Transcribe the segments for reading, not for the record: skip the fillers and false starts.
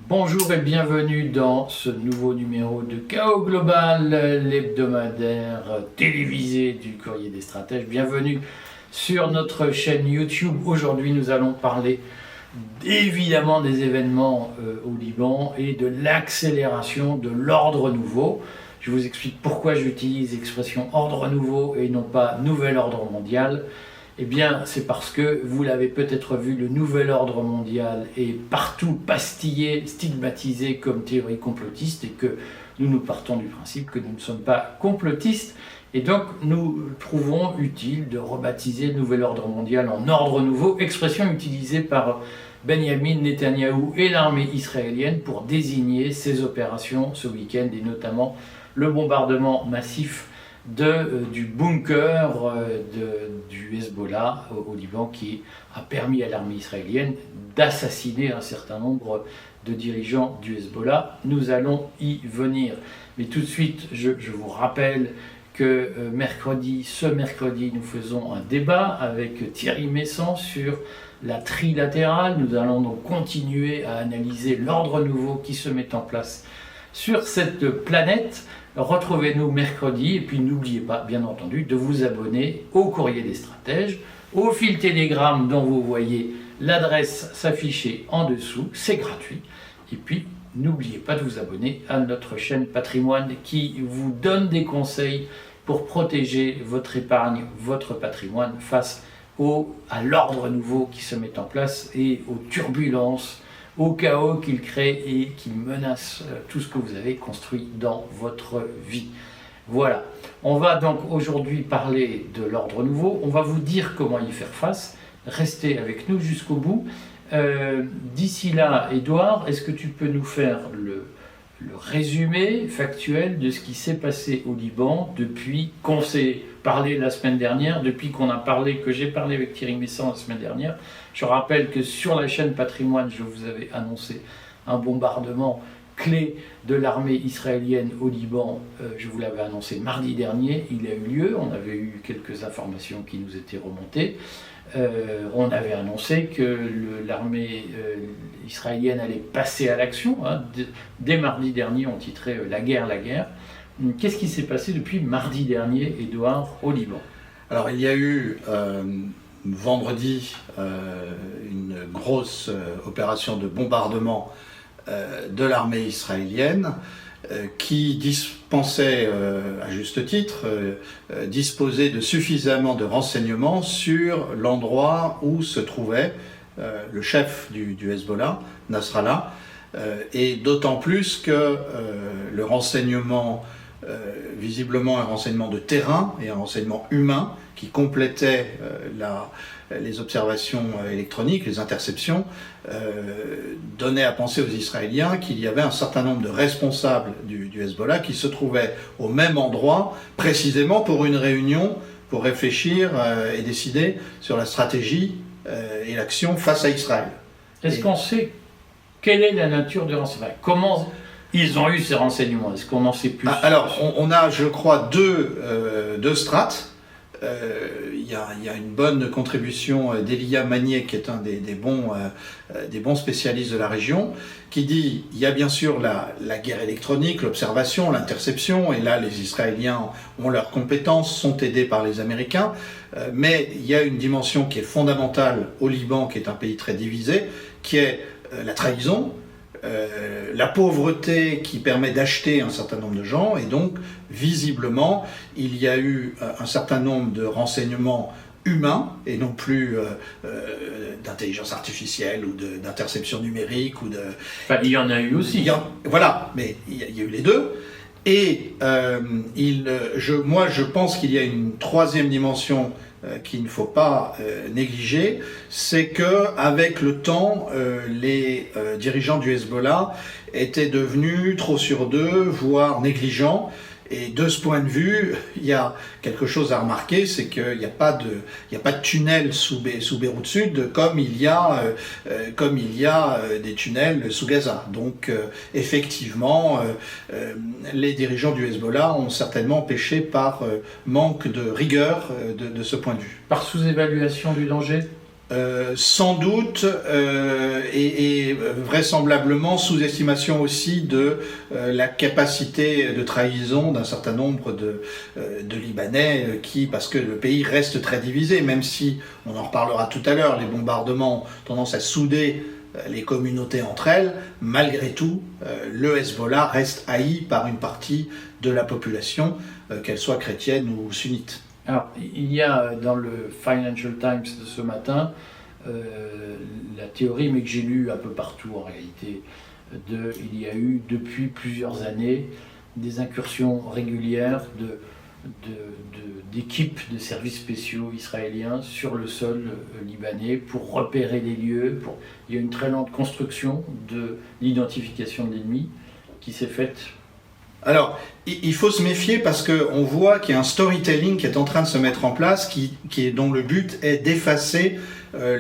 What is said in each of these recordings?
Bonjour et bienvenue dans ce nouveau numéro de Chaos Global, l'hebdomadaire télévisé du Courrier des Stratèges. Bienvenue sur notre chaîne YouTube. Aujourd'hui, nous allons parler évidemment des événements au Liban et de l'accélération de l'ordre nouveau. Je vous explique pourquoi j'utilise l'expression ordre nouveau et non pas nouvel ordre mondial. Eh bien, c'est parce que, vous l'avez peut-être vu, le nouvel ordre mondial est partout pastillé, stigmatisé comme théorie complotiste et que nous partons du principe que nous ne sommes pas complotistes. Et donc, nous trouvons utile de rebaptiser le nouvel ordre mondial en ordre nouveau, expression utilisée par Benjamin Netanyahou et l'armée israélienne pour désigner ces opérations ce week-end et notamment le bombardement massif du bunker du Hezbollah au Liban qui a permis à l'armée israélienne d'assassiner un certain nombre de dirigeants du Hezbollah. Nous allons y venir. Mais tout de suite, je vous rappelle que ce mercredi, nous faisons un débat avec Thierry Messon sur la trilatérale. Nous allons donc continuer à analyser l'ordre nouveau qui se met en place sur cette planète. Retrouvez-nous mercredi et puis n'oubliez pas, bien entendu, de vous abonner au Courrier des Stratèges, au fil Telegram dont vous voyez l'adresse s'afficher en dessous, c'est gratuit. Et puis, n'oubliez pas de vous abonner à notre chaîne Patrimoine qui vous donne des conseils pour protéger votre épargne, votre patrimoine face à l'ordre nouveau qui se met en place et aux turbulences, au chaos qu'il crée et qui menace tout ce que vous avez construit dans votre vie. Voilà, on va donc aujourd'hui parler de l'ordre nouveau, on va vous dire comment y faire face, restez avec nous jusqu'au bout. D'ici là, Édouard, est-ce que tu peux nous faire le résumé factuel de ce qui s'est passé au Liban depuis qu'on s'est parlé la semaine dernière, depuis que j'ai parlé avec Thierry Messon la semaine dernière. Je rappelle que sur la chaîne Patrimoine, je vous avais annoncé un bombardement clé de l'armée israélienne au Liban. Je vous l'avais annoncé mardi dernier, il a eu lieu, on avait eu quelques informations qui nous étaient remontées. On avait annoncé que l'armée israélienne allait passer à l'action. Dès mardi dernier, on titrait « La guerre, la guerre ». Qu'est-ce qui s'est passé depuis mardi dernier, Édouard, au Liban? Alors, il y a eu vendredi une grosse opération de bombardement de l'armée israélienne qui dispensait, à juste titre, disposait de suffisamment de renseignements sur l'endroit où se trouvait le chef du Hezbollah, Nasrallah, et d'autant plus que le renseignement, visiblement un renseignement de terrain et un renseignement humain qui complétait les observations électroniques, les interceptions, donnait à penser aux Israéliens qu'il y avait un certain nombre de responsables du Hezbollah qui se trouvaient au même endroit, précisément pour une réunion, pour réfléchir et décider sur la stratégie et l'action face à Israël. Est-ce qu'on sait quelle est la nature des renseignements? Comment ils ont eu ces renseignements? Est-ce qu'on en sait plus? Alors, on a, je crois, deux strates. Il y a une bonne contribution d'Elia Magnier, qui est un des bons spécialistes de la région, qui dit il y a bien sûr la guerre électronique, l'observation, l'interception, et là les Israéliens ont leurs compétences, sont aidés par les Américains, mais il y a une dimension qui est fondamentale au Liban, qui est un pays très divisé, qui est la trahison, la pauvreté qui permet d'acheter un certain nombre de gens, et donc visiblement il y a eu un certain nombre de renseignements humains et non plus d'intelligence artificielle ou d'interception numérique ou de... Enfin, il y en a eu aussi. Voilà, mais il y a eu les deux. Et moi je pense qu'il y a une troisième dimension qu'il ne faut pas négliger, c'est que avec le temps, les dirigeants du Hezbollah étaient devenus trop sûrs d'eux, voire négligents. Et de ce point de vue, il y a quelque chose à remarquer, c'est qu'il n'y a pas de tunnel sous Beyrouth Sud comme il y a des tunnels sous Gaza. Donc effectivement, les dirigeants du Hezbollah ont certainement péché par manque de rigueur de ce point de vue. Par sous-évaluation du danger? Sans doute, et vraisemblablement sous-estimation aussi de la capacité de trahison d'un certain nombre de Libanais, parce que le pays reste très divisé, même si, on en reparlera tout à l'heure, les bombardements ont tendance à souder les communautés entre elles, malgré tout, le Hezbollah reste haï par une partie de la population, qu'elle soit chrétienne ou sunnite. Alors, il y a dans le Financial Times de ce matin la théorie, mais que j'ai lue un peu partout en réalité, il y a eu depuis plusieurs années des incursions régulières d'équipes de services spéciaux israéliens sur le sol libanais pour repérer les lieux. Il y a une très lente construction de l'identification de l'ennemi qui s'est faite. Alors, il faut se méfier parce qu'on voit qu'il y a un storytelling qui est en train de se mettre en place dont le but est d'effacer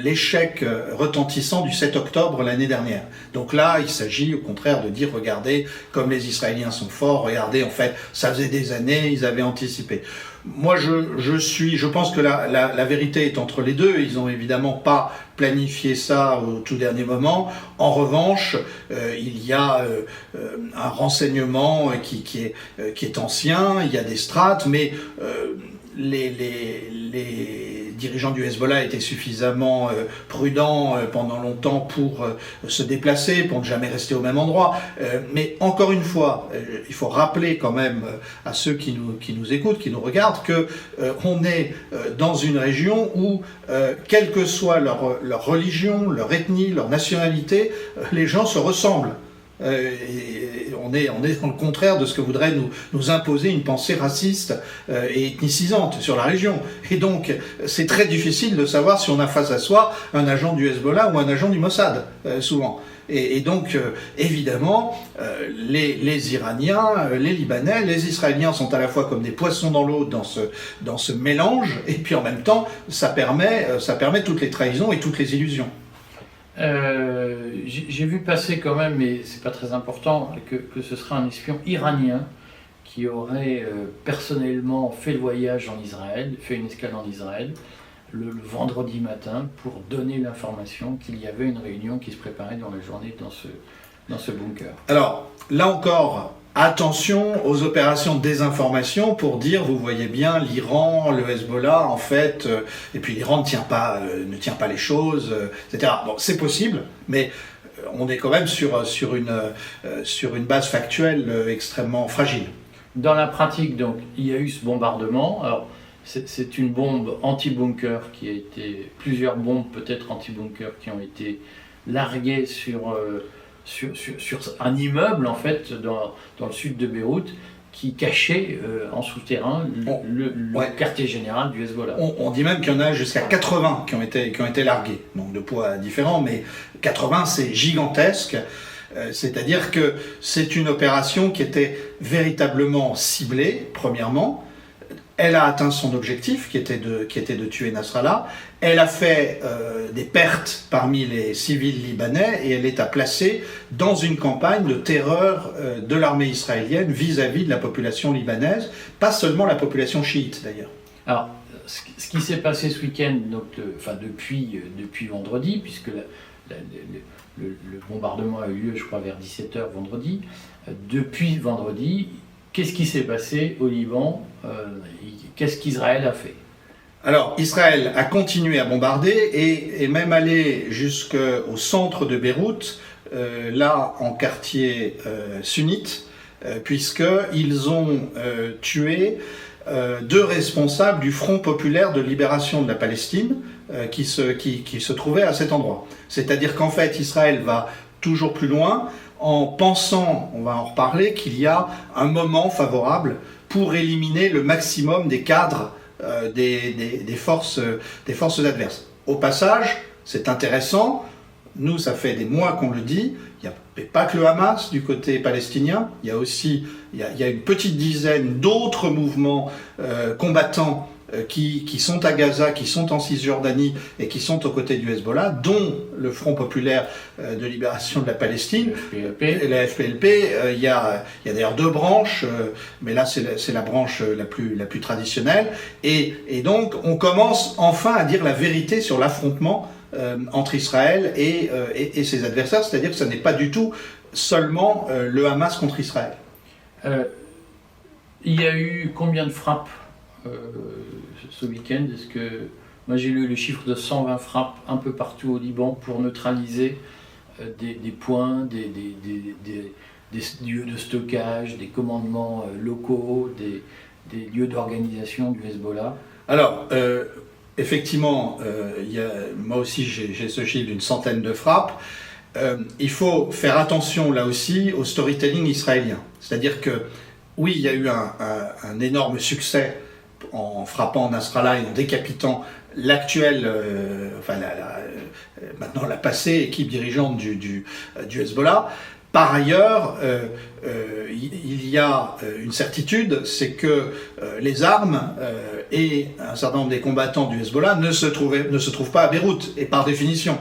l'échec retentissant du 7 octobre l'année dernière. Donc là, il s'agit au contraire de dire, regardez, comme les Israéliens sont forts, regardez, en fait, ça faisait des années, ils avaient anticipé. Moi, je pense que la vérité est entre les deux. Ils n'ont évidemment pas planifié ça au tout dernier moment. En revanche, il y a un renseignement qui est ancien, il y a des strates, mais les dirigeants du Hezbollah étaient suffisamment prudents pendant longtemps pour se déplacer, pour ne jamais rester au même endroit. Mais encore une fois, il faut rappeler quand même à ceux qui nous écoutent, qui nous regardent, qu'on est dans une région où, quelle que soit leur religion, leur ethnie, leur nationalité, les gens se ressemblent. Et on est dans le contraire de ce que voudrait nous imposer une pensée raciste et ethnicisante sur la région. Et donc, c'est très difficile de savoir si on a face à soi un agent du Hezbollah ou un agent du Mossad, souvent. Et donc, évidemment, les Iraniens, les Libanais, les Israéliens sont à la fois comme des poissons dans l'eau dans ce mélange, et puis en même temps, ça permet toutes les trahisons et toutes les illusions. J'ai vu passer quand même, mais c'est pas très important, que ce sera un espion iranien qui aurait personnellement fait le voyage en Israël, fait une escale en Israël, le vendredi matin, pour donner l'information qu'il y avait une réunion qui se préparait dans la journée dans ce bunker. Alors, là encore, attention aux opérations de désinformation pour dire, vous voyez bien, l'Iran, le Hezbollah, en fait, et puis l'Iran ne tient pas les choses, etc. Bon, c'est possible, mais on est quand même sur une base factuelle extrêmement fragile. Dans la pratique, donc, il y a eu ce bombardement. Alors, c'est une bombe anti-bunker plusieurs bombes peut-être anti-bunker qui ont été larguées sur un immeuble, en fait, dans le sud de Beyrouth, qui cachait en souterrain le quartier général du Hezbollah. On dit même qu'il y en a jusqu'à 80 qui ont été largués, donc de poids différents, mais 80 c'est gigantesque. C'est-à-dire que c'est une opération qui était véritablement ciblée, premièrement. Elle a atteint son objectif, qui était de tuer Nasrallah. Elle a fait des pertes parmi les civils libanais et elle est à placer dans une campagne de terreur de l'armée israélienne vis-à-vis de la population libanaise, pas seulement la population chiite d'ailleurs. Alors, ce qui s'est passé ce week-end, depuis vendredi, puisque le bombardement a eu lieu, je crois, vers 17h vendredi, depuis vendredi, qu'est-ce qui s'est passé au Liban? Qu'est-ce qu'Israël a fait? Alors, Israël a continué à bombarder et même allé jusqu'au centre de Beyrouth, là en quartier sunnite, puisqu'ils ont tué deux responsables du Front populaire de libération de la Palestine qui se trouvaient à cet endroit. C'est-à-dire qu'en fait, Israël va toujours plus loin en pensant, on va en reparler, qu'il y a un moment favorable pour éliminer le maximum des cadres des forces adverses. Au passage, c'est intéressant, nous ça fait des mois qu'on le dit, il n'y a pas que le Hamas du côté palestinien, il y a une petite dizaine d'autres mouvements combattants qui sont à Gaza, qui sont en Cisjordanie et qui sont aux côtés du Hezbollah, dont le Front populaire de libération de la Palestine, la FPLP. Il y a d'ailleurs deux branches, mais là c'est la branche la plus traditionnelle. Et donc on commence enfin à dire la vérité sur l'affrontement entre Israël et ses adversaires, c'est-à-dire que ce n'est pas du tout seulement le Hamas contre Israël. Il y a eu combien de frappes ce week-end? Moi j'ai lu le chiffre de 120 frappes un peu partout au Liban pour neutraliser des points, des lieux de stockage, des commandements locaux, des lieux d'organisation du Hezbollah. Alors, effectivement, moi aussi j'ai ce chiffre d'une centaine de frappes. Il faut faire attention là aussi au storytelling israélien. C'est-à-dire que oui, il y a eu un énorme succès en frappant Nasrallah et en décapitant l'actuelle, maintenant la passée équipe dirigeante du Hezbollah. Par ailleurs, il y a une certitude, c'est que les armes et un certain nombre des combattants du Hezbollah ne se trouvent pas à Beyrouth, et par définition.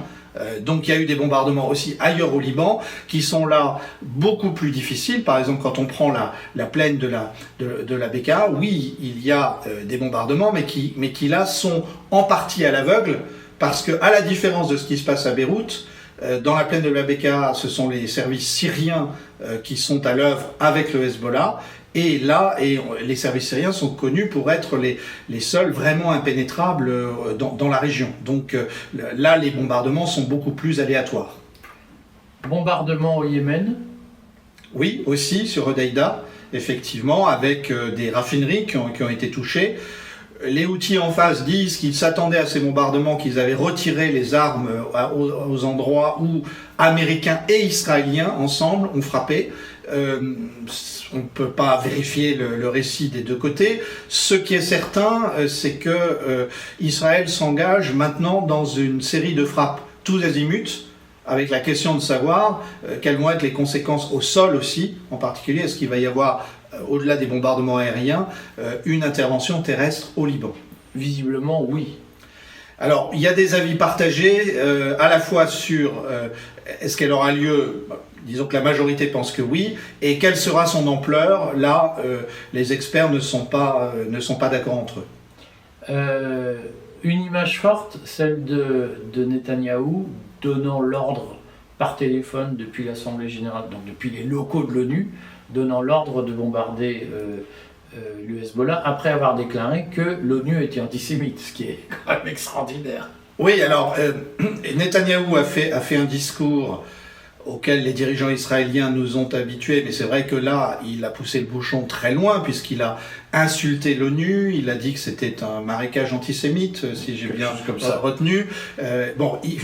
Donc il y a eu des bombardements aussi ailleurs au Liban qui sont là beaucoup plus difficiles. Par exemple, quand on prend la plaine de la Bekaa, oui, il y a des bombardements, mais qui là sont en partie à l'aveugle, parce que à la différence de ce qui se passe à Beyrouth, dans la plaine de la Bekaa, ce sont les services syriens qui sont à l'œuvre avec le Hezbollah. Et là, les services syriens sont connus pour être les seuls vraiment impénétrables dans la région. Donc là, les bombardements sont beaucoup plus aléatoires. Bombardement au Yémen? Oui, aussi sur Hodeïda, effectivement, avec des raffineries qui ont été touchées. Les Houthis en face disent qu'ils s'attendaient à ces bombardements, qu'ils avaient retiré les armes aux endroits où Américains et Israéliens ensemble ont frappé. On ne peut pas vérifier le récit des deux côtés. Ce qui est certain, c'est que Israël s'engage maintenant dans une série de frappes tous azimuts, avec la question de savoir quelles vont être les conséquences au sol aussi, en particulier, est-ce qu'il va y avoir, au-delà des bombardements aériens, une intervention terrestre au Liban? Visiblement, oui. Alors, il y a des avis partagés, à la fois sur est-ce qu'elle aura lieu. Disons que la majorité pense que oui, et quelle sera son ampleur? Là, les experts ne sont pas d'accord entre eux. Une image forte, celle de Netanyahou donnant l'ordre par téléphone depuis l'Assemblée Générale, donc depuis les locaux de l'ONU, donnant l'ordre de bombarder le Hezbollah, après avoir déclaré que l'ONU était antisémite, ce qui est quand même extraordinaire. Oui, alors, Netanyahou a fait un discours auquel les dirigeants israéliens nous ont habitués, mais c'est vrai que là, il a poussé le bouchon très loin, puisqu'il a insulté l'ONU, il a dit que c'était un marécage antisémite, si j'ai bien retenu.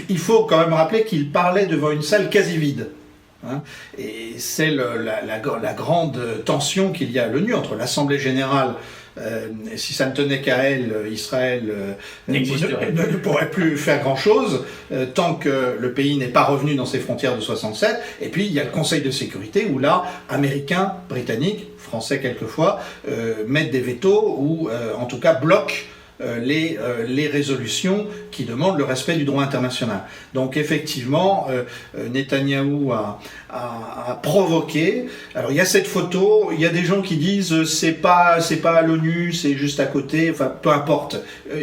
Il faut quand même rappeler qu'il parlait devant une salle quasi vide. Et c'est la grande tension qu'il y a à l'ONU entre l'Assemblée Générale. Si ça ne tenait qu'à elle, Israël ne pourrait plus faire grand-chose tant que le pays n'est pas revenu dans ses frontières de 67. Et puis il y a le Conseil de sécurité où là, Américains, Britanniques, Français quelquefois, mettent des vétos ou en tout cas bloquent les résolutions qui demandent le respect du droit international. Donc effectivement, Netanyahou a provoqué. Alors il y a cette photo, il y a des gens qui disent c'est pas à l'ONU, c'est juste à côté, enfin peu importe.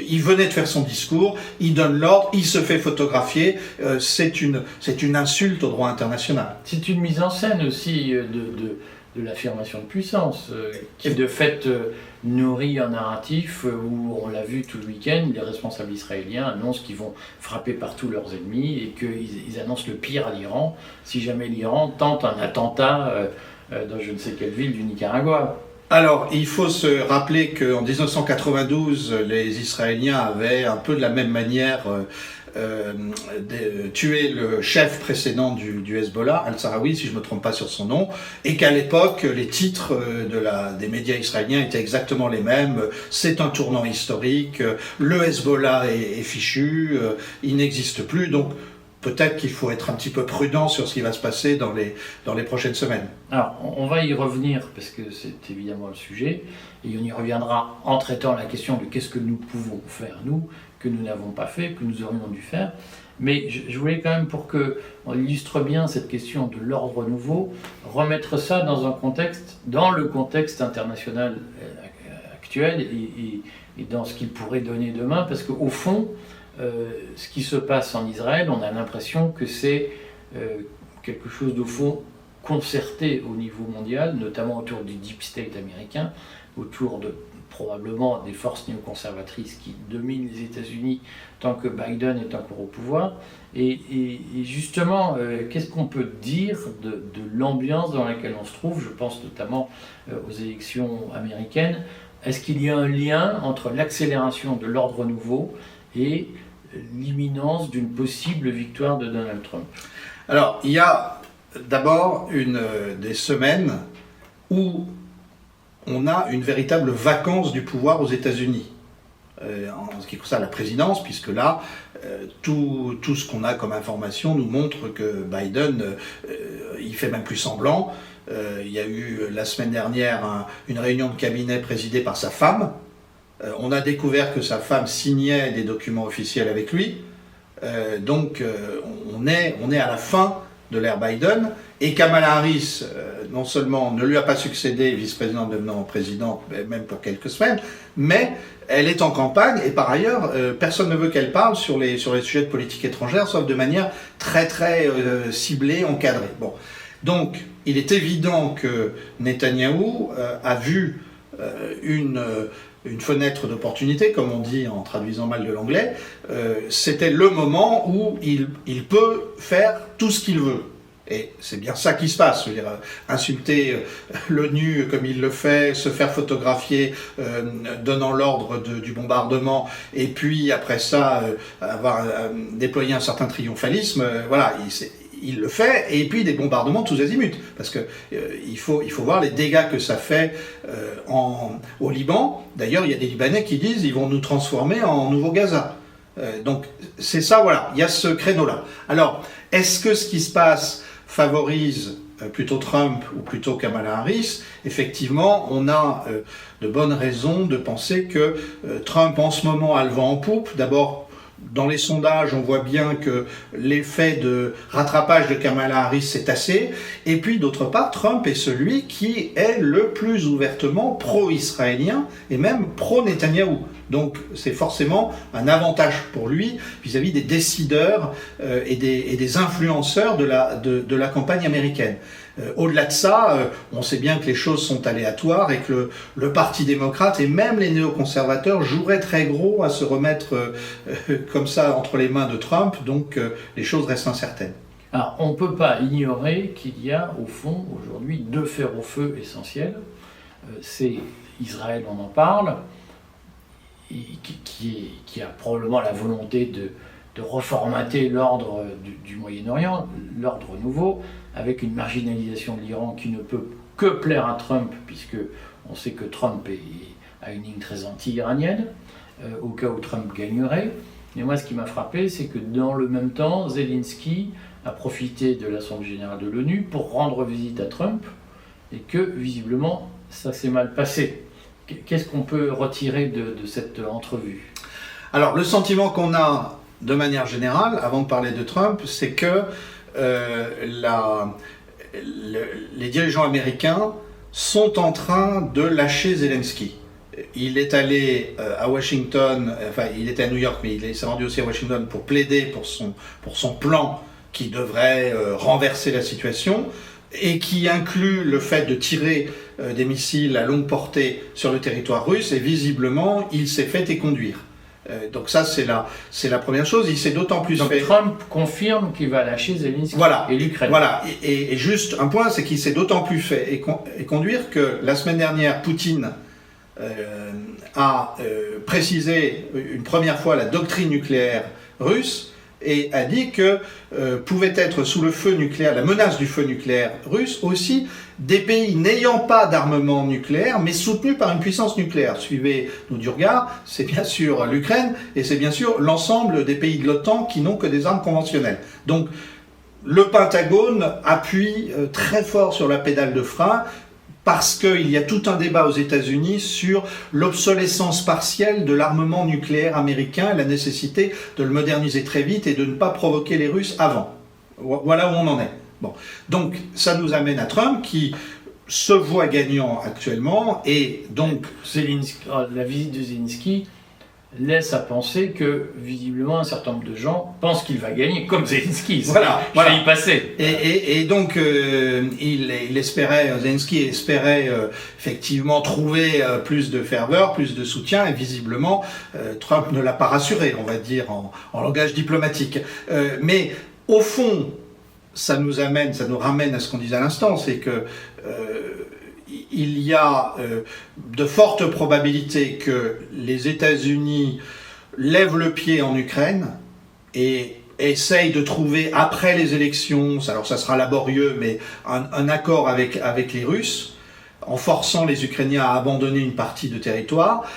Il venait de faire son discours, il donne l'ordre, il se fait photographier, c'est une insulte au droit international. C'est une mise en scène aussi de l'affirmation de puissance, qui de fait nourrit un narratif où, on l'a vu tout le week-end, les responsables israéliens annoncent qu'ils vont frapper partout leurs ennemis et qu'ils annoncent le pire à l'Iran si jamais l'Iran tente un attentat dans je ne sais quelle ville du Nicaragua. Alors, il faut se rappeler qu'en 1992, les Israéliens avaient un peu de la même manière tué le chef précédent du Hezbollah, Al-Sarawi, si je ne me trompe pas sur son nom, et qu'à l'époque, les titres des médias israéliens étaient exactement les mêmes. C'est un tournant historique, le Hezbollah est fichu, il n'existe plus, donc peut-être qu'il faut être un petit peu prudent sur ce qui va se passer dans les prochaines semaines. Alors, on va y revenir, parce que c'est évidemment le sujet, et on y reviendra en traitant la question de qu'est-ce que nous pouvons faire, nous, que nous n'avons pas fait, que nous aurions dû faire. Mais je voulais quand même, pour qu'on illustre bien cette question de l'ordre nouveau, remettre ça dans le contexte international actuel et dans ce qu'il pourrait donner demain, parce qu'au fond, ce qui se passe en Israël, on a l'impression que c'est quelque chose de fond concerté au niveau mondial, notamment autour du deep state américain, autour de probablement des forces néoconservatrices qui dominent les États-Unis tant que Biden est encore au pouvoir. Et justement, qu'est-ce qu'on peut dire de l'ambiance dans laquelle on se trouve? Je pense notamment aux élections américaines. Est-ce qu'il y a un lien entre l'accélération de l'ordre nouveau et l'imminence d'une possible victoire de Donald Trump? Alors, il y a d'abord des semaines où on a une véritable vacance du pouvoir aux États-Unis, en ce qui concerne la présidence, puisque là, tout ce qu'on a comme information nous montre que Biden, il fait même plus semblant. Il y a eu la semaine dernière une réunion de cabinet présidée par sa femme. On a découvert que sa femme signait des documents officiels avec lui. Donc on est à la fin de l'ère Biden, et Kamala Harris, non seulement ne lui a pas succédé, vice-présidente devenant présidente, même pour quelques semaines, mais elle est en campagne, et par ailleurs, personne ne veut qu'elle parle sur les sujets de politique étrangère, sauf de manière très très ciblée, encadrée. Bon. Donc, il est évident que Netanyahou a vu une fenêtre d'opportunité, comme on dit en traduisant mal de l'anglais. C'était le moment où il peut faire tout ce qu'il veut. Et c'est bien ça qui se passe. Je veux dire, insulter l'ONU comme il le fait, se faire photographier donnant l'ordre du bombardement, et puis après ça, avoir déployé un certain triomphalisme, voilà, il le fait, et puis des bombardements tous azimuts, parce que il faut voir les dégâts que ça fait au Liban. D'ailleurs, il y a des Libanais qui disent ils vont nous transformer en nouveau Gaza. Donc c'est ça, voilà, il y a ce créneau-là. Alors, est-ce que ce qui se passe favorise plutôt Trump ou plutôt Kamala Harris? Effectivement, on a de bonnes raisons de penser que Trump en ce moment a le vent en poupe. D'abord, dans les sondages, on voit bien que l'effet de rattrapage de Kamala Harris s'est tassé. Et puis, d'autre part, Trump est celui qui est le plus ouvertement pro-israélien et même pro-Netanyahou. Donc, c'est forcément un avantage pour lui vis-à-vis des décideurs et des influenceurs de la campagne américaine. Au-delà de ça, on sait bien que les choses sont aléatoires et que le Parti démocrate et même les néoconservateurs joueraient très gros à se remettre comme ça entre les mains de Trump, donc les choses restent incertaines. Alors, on ne peut pas ignorer qu'il y a au fond aujourd'hui deux fers au feu essentiels. C'est Israël, on en parle, qui a probablement la volonté de reformater l'ordre du Moyen-Orient, l'ordre nouveau, avec une marginalisation de l'Iran qui ne peut que plaire à Trump, puisque on sait que Trump a une ligne très anti-iranienne, au cas où Trump gagnerait. Mais moi, ce qui m'a frappé, c'est que dans le même temps, Zelensky a profité de l'Assemblée générale de l'ONU pour rendre visite à Trump, et que, visiblement, ça s'est mal passé. Qu'est-ce qu'on peut retirer de cette entrevue? Alors, le sentiment qu'on a, de manière générale, avant de parler de Trump, c'est que les dirigeants américains sont en train de lâcher Zelensky. Il est allé à Washington, enfin il était à New York, mais il s'est rendu aussi à Washington pour plaider pour son plan qui devrait renverser la situation, et qui inclut le fait de tirer des missiles à longue portée sur le territoire russe, et visiblement il s'est fait éconduire. Donc ça, c'est la première chose. Il s'est d'autant plus fait... Trump confirme qu'il va lâcher Zelensky et l'Ukraine. Voilà. Et juste un point, c'est qu'il s'est d'autant plus fait éconduire que la semaine dernière, Poutine a précisé une première fois la doctrine nucléaire russe, et a dit que pouvait être sous le feu nucléaire, la menace du feu nucléaire russe, aussi des pays n'ayant pas d'armement nucléaire, mais soutenus par une puissance nucléaire. Suivez-nous du regard, c'est bien sûr l'Ukraine, et c'est bien sûr l'ensemble des pays de l'OTAN qui n'ont que des armes conventionnelles. Donc, le Pentagone appuie très fort sur la pédale de frein, parce qu'il y a tout un débat aux États-Unis sur l'obsolescence partielle de l'armement nucléaire américain, la nécessité de le moderniser très vite et de ne pas provoquer les Russes avant. Voilà où on en est. Bon. Donc ça nous amène à Trump qui se voit gagnant actuellement, et donc... La visite de Zelensky laisse à penser que, visiblement, un certain nombre de gens pensent qu'il va gagner, comme Zelensky. Voilà, Je vais y passer. Et donc, il espérait, Zelensky espérait effectivement trouver plus de ferveur, plus de soutien, et visiblement, Trump ne l'a pas rassuré, on va dire, en langage diplomatique. Mais au fond, ça nous ramène à ce qu'on disait à l'instant, c'est que il y a de fortes probabilités que les États-Unis lèvent le pied en Ukraine et essayent de trouver, après les élections, alors ça sera laborieux, mais un accord avec les Russes, en forçant les Ukrainiens à abandonner une partie de territoire,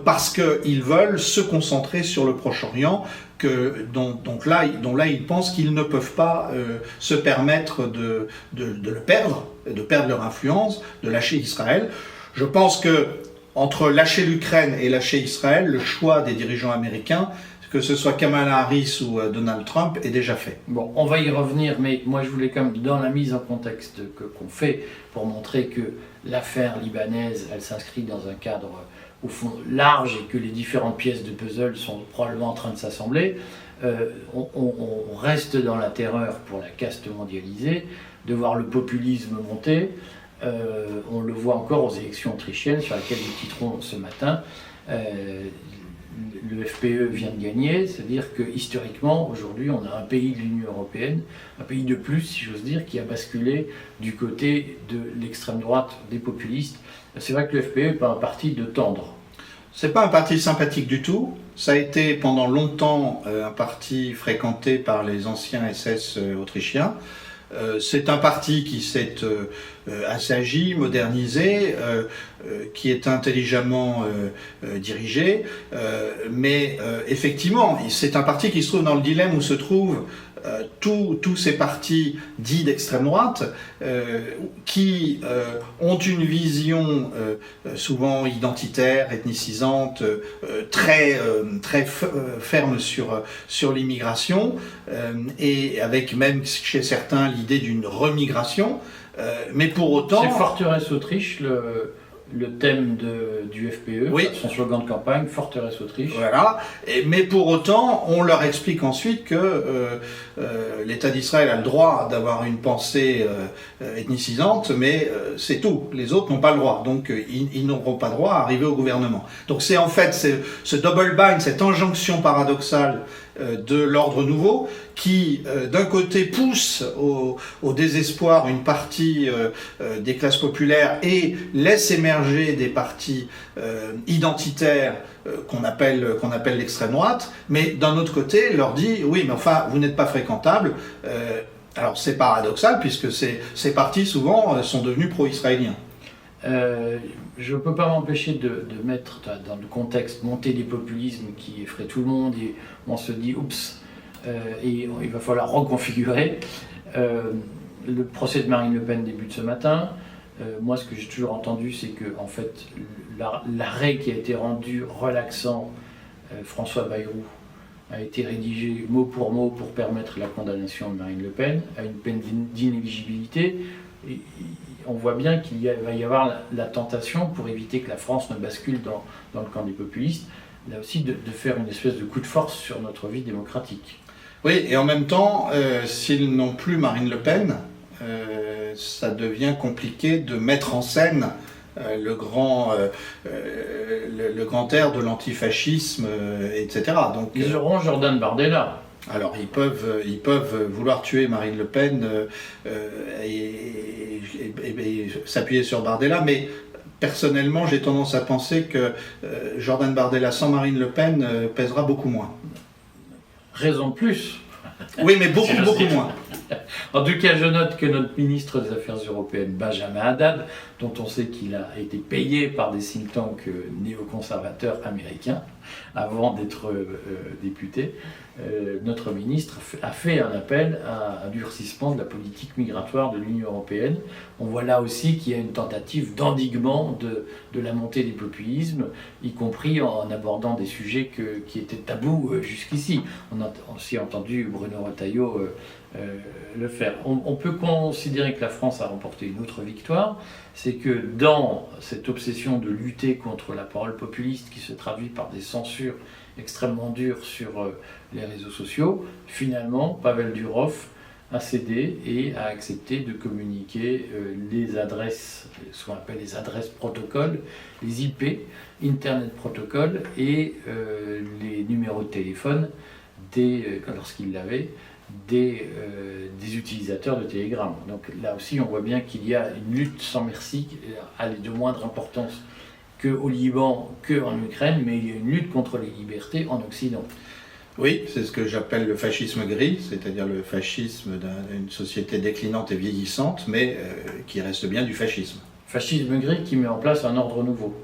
parce qu'ils veulent se concentrer sur le Proche-Orient, dont là ils pensent qu'ils ne peuvent pas se permettre de le perdre, de perdre leur influence, de lâcher Israël. Je pense que entre lâcher l'Ukraine et lâcher Israël, le choix des dirigeants américains, que ce soit Kamala Harris ou Donald Trump, est déjà fait. Bon, on va y revenir, mais moi je voulais quand même, dans la mise en contexte qu'on fait, pour montrer que l'affaire libanaise, elle s'inscrit dans un cadre au fond large et que les différentes pièces de puzzle sont probablement en train de s'assembler, on reste dans la terreur pour la caste mondialisée, de voir le populisme monter. On le voit encore aux élections autrichiennes sur lesquelles nous titrons ce matin. Le FPE vient de gagner, c'est-à-dire que historiquement, aujourd'hui, on a un pays de l'Union européenne, un pays de plus, si j'ose dire, qui a basculé du côté de l'extrême droite des populistes. C'est vrai que le FPE n'est pas un parti de tendre. C'est pas un parti sympathique du tout. Ça a été pendant longtemps un parti fréquenté par les anciens SS autrichiens. C'est un parti qui s'est assagi, modernisé, qui est intelligemment dirigé, mais effectivement, c'est un parti qui se trouve dans le dilemme où se trouvent tous ces partis dits d'extrême droite qui ont une vision souvent identitaire, ethnicisante, très ferme sur l'immigration, et avec même chez certains l'idée d'une remigration, mais pour autant... C'est Forteresse Autriche, le thème du FPE, oui. Son slogan de campagne, Forteresse Autriche. Voilà. Mais pour autant, on leur explique ensuite que l'État d'Israël a le droit d'avoir une pensée ethnicisante, mais c'est tout. Les autres n'ont pas le droit. Donc ils n'auront pas droit à arriver au gouvernement. Donc c'est en fait ce double bind, cette injonction paradoxale de l'ordre nouveau qui, d'un côté, pousse au désespoir une partie des classes populaires et laisse émerger des partis identitaires qu'on appelle l'extrême droite, mais d'un autre côté, leur dit « oui, mais enfin, vous n'êtes pas fréquentable ». Alors c'est paradoxal, puisque ces partis, souvent, sont devenus pro-israéliens. Je ne peux pas m'empêcher de mettre dans le contexte montée des populismes qui effraient tout le monde et on se dit oups, et il va falloir reconfigurer. Le procès de Marine Le Pen débute ce matin. Moi, ce que j'ai toujours entendu, c'est que en fait, l'arrêt qui a été rendu relaxant François Bayrou a été rédigé mot pour permettre la condamnation de Marine Le Pen à une peine d'inéligibilité. Et on voit bien qu'il va y avoir la tentation, pour éviter que la France ne bascule dans le camp des populistes, là aussi de faire une espèce de coup de force sur notre vie démocratique. Oui, et en même temps, s'ils n'ont plus Marine Le Pen, ça devient compliqué de mettre en scène le grand air de l'antifascisme, etc. Donc, ils auront Jordan Bardella. Alors ils peuvent vouloir tuer Marine Le Pen et s'appuyer sur Bardella, mais personnellement j'ai tendance à penser que Jordan Bardella sans Marine Le Pen pèsera beaucoup moins. Raison de plus. Oui, mais beaucoup moins. En tout cas, je note que notre ministre des Affaires européennes, Benjamin Haddad, dont on sait qu'il a été payé par des think tanks néoconservateurs américains avant d'être député, notre ministre a fait un appel à un durcissement de la politique migratoire de l'Union européenne. On voit là aussi qu'il y a une tentative d'endiguement de la montée des populismes, y compris en abordant des sujets qui étaient tabous jusqu'ici. On a aussi entendu Bruno Retailleau le faire. On peut considérer que la France a remporté une autre victoire, c'est que dans cette obsession de lutter contre la parole populiste qui se traduit par des censures extrêmement dures sur les réseaux sociaux, finalement, Pavel Durov a cédé et a accepté de communiquer les adresses, ce qu'on appelle les adresses protocoles, les IP, Internet Protocol, et les numéros de téléphone, lorsqu'il l'avait, des utilisateurs de Telegram. Donc là aussi, on voit bien qu'il y a une lutte sans merci, elle est de moindre importance qu'au Liban, qu'en Ukraine, mais il y a une lutte contre les libertés en Occident. Oui, c'est ce que j'appelle le fascisme gris, c'est-à-dire le fascisme d'une société déclinante et vieillissante, mais qui reste bien du fascisme. Fascisme gris qui met en place un ordre nouveau.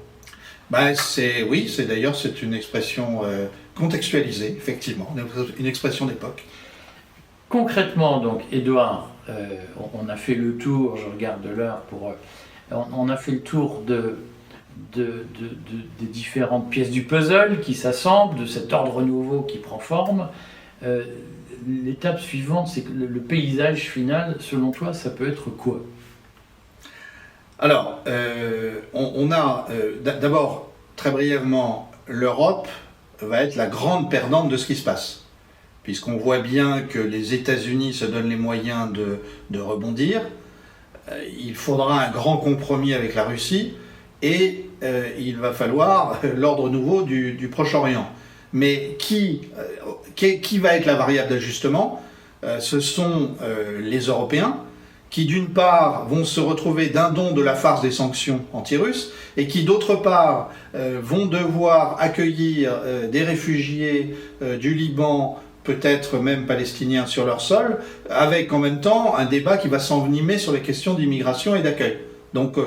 Oui, c'est une expression contextualisée, effectivement, une expression d'époque. Concrètement, donc, Édouard, on a fait le tour, je regarde l'heure, on a fait le tour des différentes pièces du puzzle qui s'assemblent, de cet ordre nouveau qui prend forme. L'étape suivante, c'est que le paysage final, selon toi, ça peut être quoi? Alors, on a d'abord, très brièvement, l'Europe va être la grande perdante de ce qui se passe, puisqu'on voit bien que les États-Unis se donnent les moyens de rebondir. Il faudra un grand compromis avec la Russie, et il va falloir l'ordre nouveau du Proche-Orient. Mais qui va être la variable d'ajustement? Ce sont les Européens, qui d'une part vont se retrouver dindons de la farce des sanctions anti-russes, et qui d'autre part vont devoir accueillir des réfugiés du Liban, peut-être même palestiniens sur leur sol, avec en même temps un débat qui va s'envenimer sur les questions d'immigration et d'accueil. Donc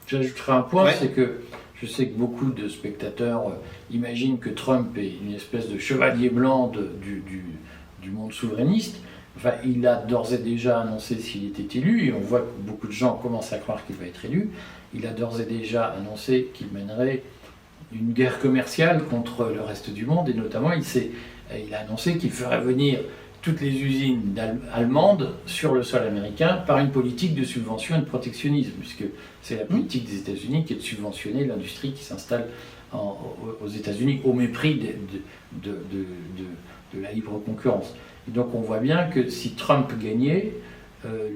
J'ajouterai un point, ouais. C'est que je sais que beaucoup de spectateurs imaginent que Trump est une espèce de chevalier blanc du monde souverainiste. Enfin, il a d'ores et déjà annoncé s'il était élu, et on voit que beaucoup de gens commencent à croire qu'il va être élu. Il a d'ores et déjà annoncé qu'il mènerait une guerre commerciale contre le reste du monde, et notamment il a annoncé qu'il ferait venir toutes les usines allemandes sur le sol américain par une politique de subvention et de protectionnisme, puisque c'est la politique des États-Unis qui est de subventionner l'industrie qui s'installe aux États-Unis au mépris de la libre concurrence. Et donc on voit bien que si Trump gagnait,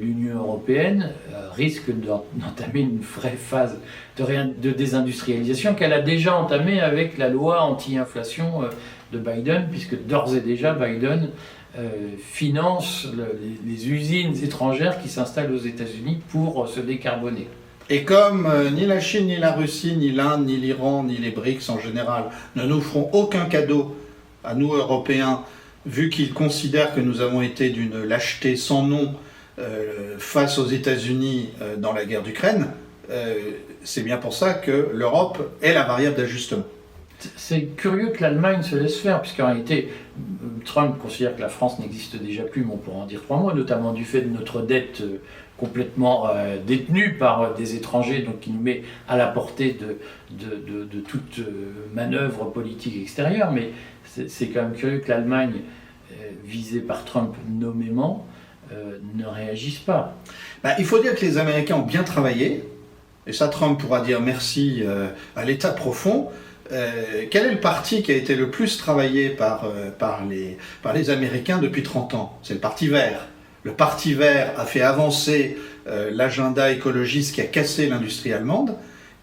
l'Union européenne risque d'entamer une vraie phase de désindustrialisation qu'elle a déjà entamée avec la loi anti-inflation de Biden, puisque d'ores et déjà Biden finance les usines étrangères qui s'installent aux États-Unis pour se décarboner. Et comme ni la Chine, ni la Russie, ni l'Inde, ni l'Iran, ni les BRICS en général ne nous feront aucun cadeau à nous Européens, vu qu'ils considèrent que nous avons été d'une lâcheté sans nom face aux États-Unis dans la guerre d'Ukraine, c'est bien pour ça que l'Europe est la variable d'ajustement. C'est curieux que l'Allemagne se laisse faire, puisqu'en réalité, Trump considère que la France n'existe déjà plus, mais on pourra en dire 3 mots, notamment du fait de notre dette complètement détenue par des étrangers, donc qui nous met à la portée de toute manœuvre politique extérieure. Mais c'est quand même curieux que l'Allemagne, visée par Trump nommément, ne réagisse pas. Il faut dire que les Américains ont bien travaillé, et ça Trump pourra dire merci à l'État profond. Quel est le parti qui a été le plus travaillé par les Américains depuis 30 ans? C'est le Parti vert. Le Parti vert a fait avancer l'agenda écologiste qui a cassé l'industrie allemande,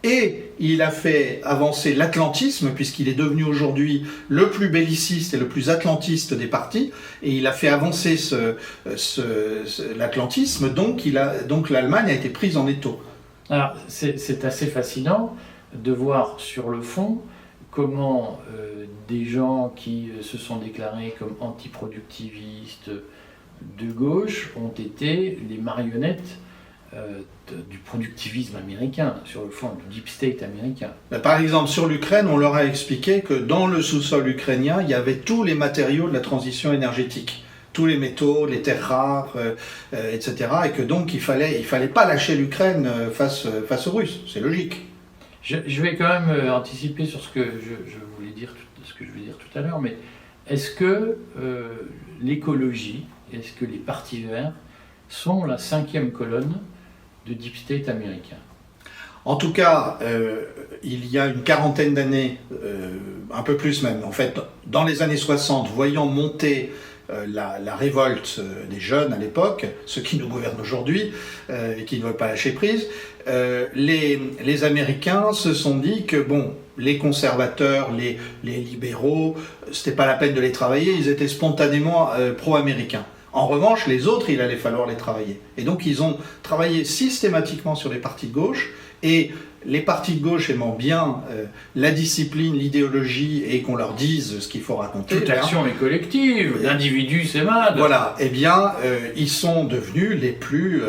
et il a fait avancer l'atlantisme, puisqu'il est devenu aujourd'hui le plus belliciste et le plus atlantiste des partis, et il a fait avancer l'atlantisme, donc l'Allemagne a été prise en étau. Alors, c'est assez fascinant de voir sur le fond comment des gens qui se sont déclarés comme antiproductivistes de gauche ont été les marionnettes du productivisme américain, sur le fond du deep state américain. Par exemple, sur l'Ukraine, on leur a expliqué que dans le sous-sol ukrainien, il y avait tous les matériaux de la transition énergétique, tous les métaux, les terres rares, etc. Et que donc il fallait pas lâcher l'Ukraine face aux Russes. C'est logique. Je vais quand même anticiper sur ce que je voulais dire, ce que je vais dire tout à l'heure, mais est-ce que l'écologie, est-ce que les partis verts sont la 5e colonne de deep state américain? En tout cas, il y a une quarantaine d'années, un peu plus même, en fait, dans les années 60, voyant monter la révolte des jeunes à l'époque, ceux qui nous gouvernent aujourd'hui et qui ne veulent pas lâcher prise, les Américains se sont dit que bon, les conservateurs, les libéraux, c'était pas la peine de les travailler, ils étaient spontanément pro-américains. En revanche, les autres, il allait falloir les travailler. Et donc ils ont travaillé systématiquement sur les partis de gauche, et les partis de gauche aimant bien la discipline, l'idéologie, et qu'on leur dise ce qu'il faut raconter. Toute action est collective, l'individu c'est mal. Voilà, eh bien, ils sont devenus les plus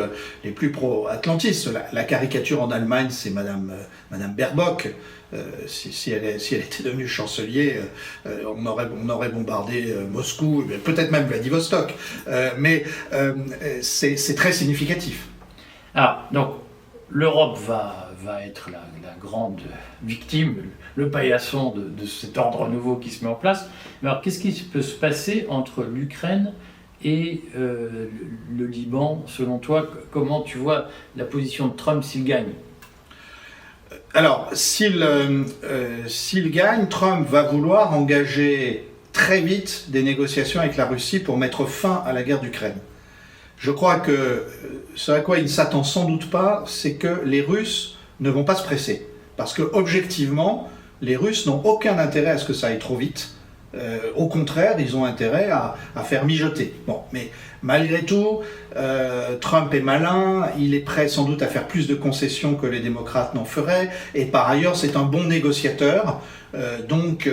pro-atlantistes. La caricature en Allemagne, c'est Madame Baerbock. Si elle était devenue chancelier, on aurait bombardé Moscou, peut-être même Vladivostok. Mais c'est très significatif. Alors, donc, l'Europe va être la grande victime, le paillasson de cet ordre nouveau qui se met en place. Mais alors, qu'est-ce qui peut se passer entre l'Ukraine et le Liban, selon toi? Comment tu vois la position de Trump s'il gagne? Alors, s'il gagne, Trump va vouloir engager très vite des négociations avec la Russie pour mettre fin à la guerre d'Ukraine. Je crois que ce à quoi il ne s'attend sans doute pas, c'est que les Russes ne vont pas se presser. Parce que, objectivement, les Russes n'ont aucun intérêt à ce que ça aille trop vite. Au contraire, ils ont intérêt à faire mijoter. Bon, mais malgré tout, Trump est malin, il est prêt sans doute à faire plus de concessions que les démocrates n'en feraient, et par ailleurs, c'est un bon négociateur, donc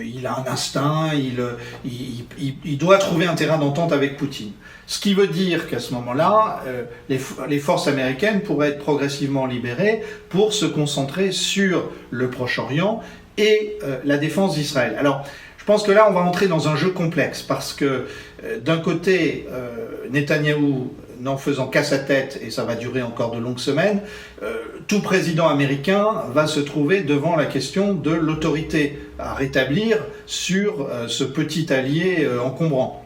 il a un instinct, il doit trouver un terrain d'entente avec Poutine. Ce qui veut dire qu'à ce moment-là, les forces américaines pourraient être progressivement libérées pour se concentrer sur le Proche-Orient et la défense d'Israël. Alors, je pense que là, on va entrer dans un jeu complexe, parce que d'un côté, Netanyahou, n'en faisant qu'à sa tête, et ça va durer encore de longues semaines, tout président américain va se trouver devant la question de l'autorité à rétablir sur ce petit allié encombrant.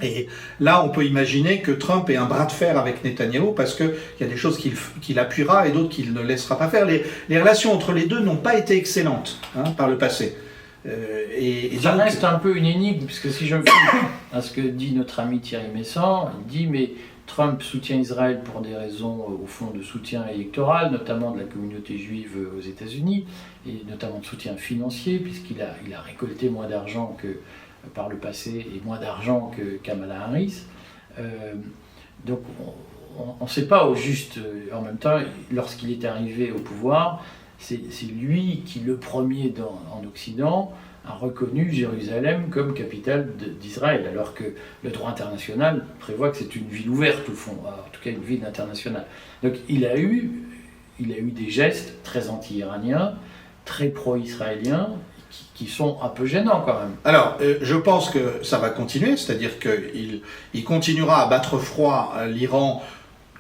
Et là, on peut imaginer que Trump ait un bras de fer avec Netanyahou, parce qu'il y a des choses qu'il appuiera et d'autres qu'il ne laissera pas faire. Les relations entre les deux n'ont pas été excellentes par le passé. Ça reste un peu une énigme, puisque si je me fie à ce que dit notre ami Thierry Messant, il dit mais Trump soutient Israël pour des raisons au fond de soutien électoral, notamment de la communauté juive aux États-Unis, et notamment de soutien financier, puisqu'il a récolté moins d'argent que par le passé et moins d'argent que Kamala Harris. Donc on ne sait pas au juste. En même temps, lorsqu'il est arrivé au pouvoir, c'est lui qui, le premier en Occident, a reconnu Jérusalem comme capitale d'Israël, alors que le droit international prévoit que c'est une ville ouverte au fond, en tout cas une ville internationale. Donc il a eu des gestes très anti-iraniens, très pro-israéliens, qui sont un peu gênants quand même. Alors, je pense que ça va continuer, c'est-à-dire qu'il continuera à battre froid l'Iran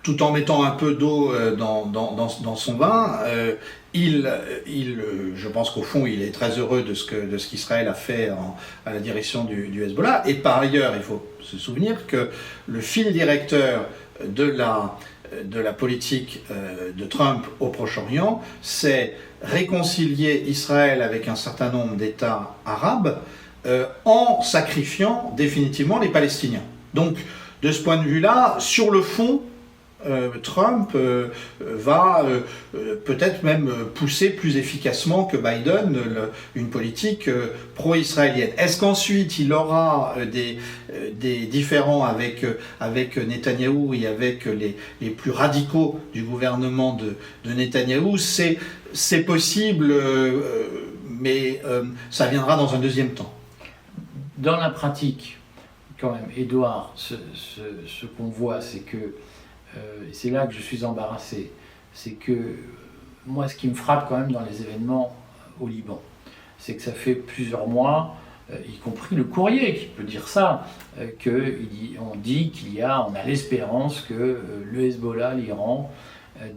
tout en mettant un peu d'eau dans son vin. Je pense qu'au fond, il est très heureux de ce qu'Israël a fait à la direction du Hezbollah. Et par ailleurs, il faut se souvenir que le fil directeur de la politique de Trump au Proche-Orient, c'est réconcilier Israël avec un certain nombre d'États arabes en sacrifiant définitivement les Palestiniens. Donc, de ce point de vue-là, sur le fond, Trump va peut-être même pousser plus efficacement que Biden une politique pro-israélienne. Est-ce qu'ensuite il aura des différends avec Netanyahou et avec les plus radicaux du gouvernement de Netanyahou? C'est possible, mais ça viendra dans un deuxième temps. Dans la pratique, quand même, Édouard, ce qu'on voit, c'est que c'est là que je suis embarrassé. C'est que moi, ce qui me frappe quand même dans les événements au Liban, c'est que ça fait plusieurs mois, y compris le Courrier qui peut dire ça, on dit on a l'espérance que le Hezbollah, l'Iran,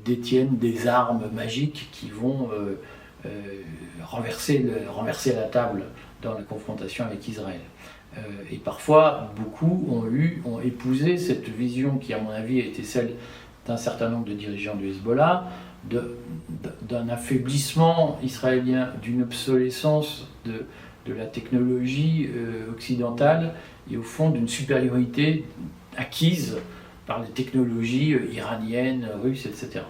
détiennent des armes magiques qui vont renverser la table dans la confrontation avec Israël. Et parfois, beaucoup ont épousé cette vision qui, à mon avis, a été celle d'un certain nombre de dirigeants du Hezbollah, d'un affaiblissement israélien, d'une obsolescence de la technologie occidentale et au fond d'une supériorité acquise par les technologies iraniennes, russes, etc.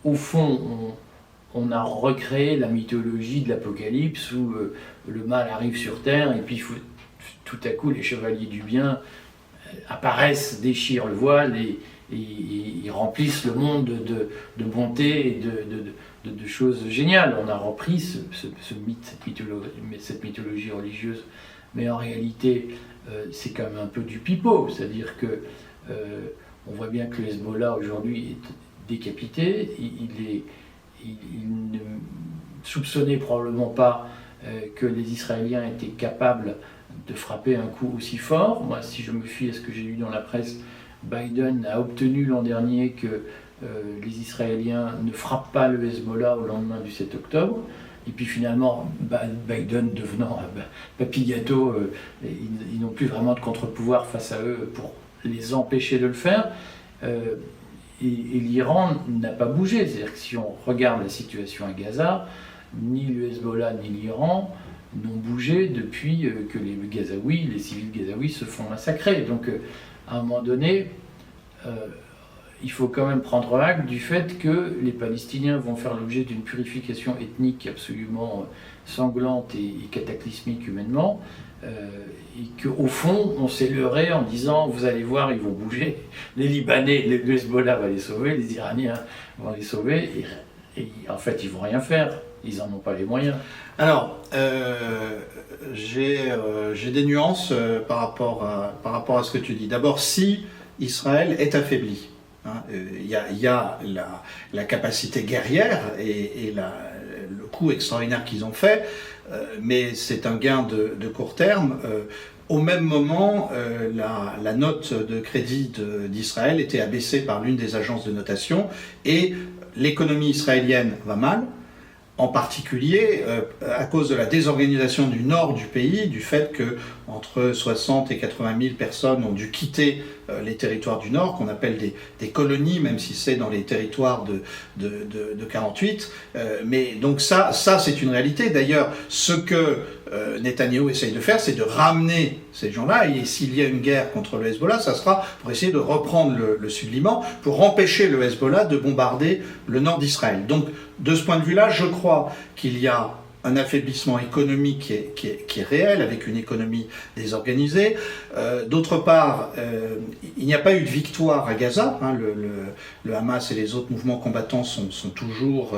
Au fond, on a recréé la mythologie de l'Apocalypse où le mal arrive sur Terre et puis tout à coup les chevaliers du bien apparaissent, déchirent le voile et ils remplissent le monde de bonté et de choses géniales. On a repris ce mythe, cette mythologie religieuse, mais en réalité c'est quand même un peu du pipeau, c'est-à-dire que on voit bien que le Hezbollah aujourd'hui est décapité, il ne soupçonnait probablement pas que les Israéliens étaient capables de frapper un coup aussi fort. Moi, si je me fie à ce que j'ai lu dans la presse, Biden a obtenu l'an dernier que les Israéliens ne frappent pas le Hezbollah au lendemain du 7 octobre. Et puis finalement, Biden devenant papy gâteau, ils n'ont plus vraiment de contre-pouvoir face à eux pour les empêcher de le faire. Et l'Iran n'a pas bougé. C'est-à-dire que si on regarde la situation à Gaza, ni le Hezbollah ni l'Iran n'ont bougé depuis que les civils gazaouis se font massacrer. Donc à un moment donné, il faut quand même prendre acte du fait que les Palestiniens vont faire l'objet d'une purification ethnique absolument sanglante et cataclysmique humainement, et qu'au fond, on s'est leurré en disant « vous allez voir, ils vont bouger, les Libanais, le Hezbollah va les sauver, les Iraniens vont les sauver », et en fait, ils vont rien faire, ils n'en ont pas les moyens. Alors, j'ai des nuances par rapport à ce que tu dis. D'abord, si Israël est affaibli, il y a la capacité guerrière et le coup extraordinaire qu'ils ont fait, mais c'est un gain de court terme. Au même moment, la note de crédit d'Israël était abaissée par l'une des agences de notation et l'économie israélienne va mal, en particulier à cause de la désorganisation du nord du pays, du fait que entre 60 et 80 000 personnes ont dû quitter les territoires du nord, qu'on appelle des colonies, même si c'est dans les territoires de 48. Mais donc ça c'est une réalité. D'ailleurs, ce que Netanyahou essaye de faire, c'est de ramener ces gens-là, et s'il y a une guerre contre le Hezbollah, ça sera pour essayer de reprendre le Sud-Liban, pour empêcher le Hezbollah de bombarder le nord d'Israël. Donc, de ce point de vue-là, je crois qu'il y a un affaiblissement économique qui est réel, avec une économie désorganisée. D'autre part, il n'y a pas eu de victoire à Gaza. Le Hamas et les autres mouvements combattants sont toujours...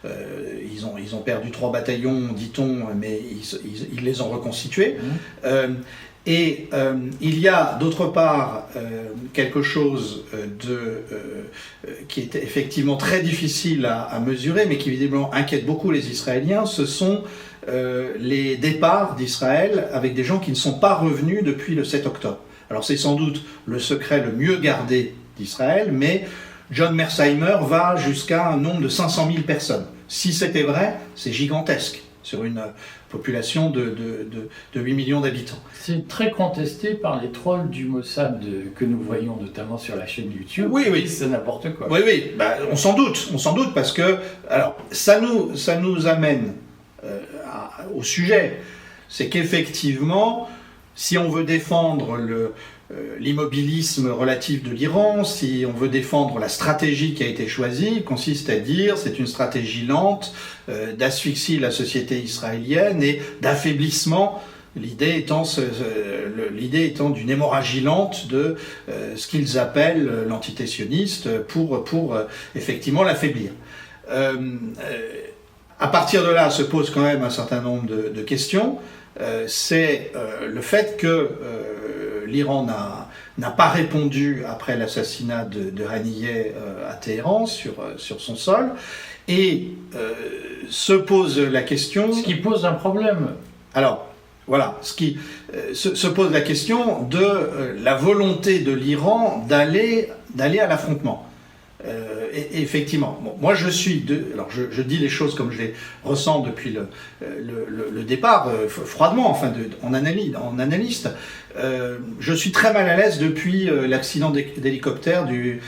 ils ont perdu 3 bataillons, dit-on, mais ils les ont reconstitués. Et il y a d'autre part quelque chose qui est effectivement très difficile à mesurer, mais qui évidemment inquiète beaucoup les Israéliens, ce sont les départs d'Israël avec des gens qui ne sont pas revenus depuis le 7 octobre. Alors c'est sans doute le secret le mieux gardé d'Israël, mais John Mearsheimer va jusqu'à un nombre de 500 000 personnes. Si c'était vrai, c'est gigantesque sur une population de 8 millions d'habitants. C'est très contesté par les trolls du Mossad que nous voyons notamment sur la chaîne YouTube. Oui. C'est n'importe quoi. Oui, on s'en doute parce que alors ça nous amène au sujet, c'est qu'effectivement, si on veut défendre l'immobilisme relatif de l'Iran, si on veut défendre la stratégie qui a été choisie, consiste à dire c'est une stratégie lente d'asphyxie la société israélienne et d'affaiblissement, l'idée étant d'une hémorragie lente de ce qu'ils appellent l'entité sioniste pour effectivement l'affaiblir. À partir de là se pose quand même un certain nombre de questions. C'est le fait que l'Iran n'a pas répondu après l'assassinat de Haniyeh à Téhéran sur son sol, et se pose la question... Ce qui pose un problème. Alors, voilà, ce qui se pose la question de la volonté de l'Iran d'aller à l'affrontement. Et effectivement, bon, moi je je dis les choses comme je les ressens depuis le départ, froidement, enfin en analyste. Je suis très mal à l'aise depuis l'accident d'hélicoptère du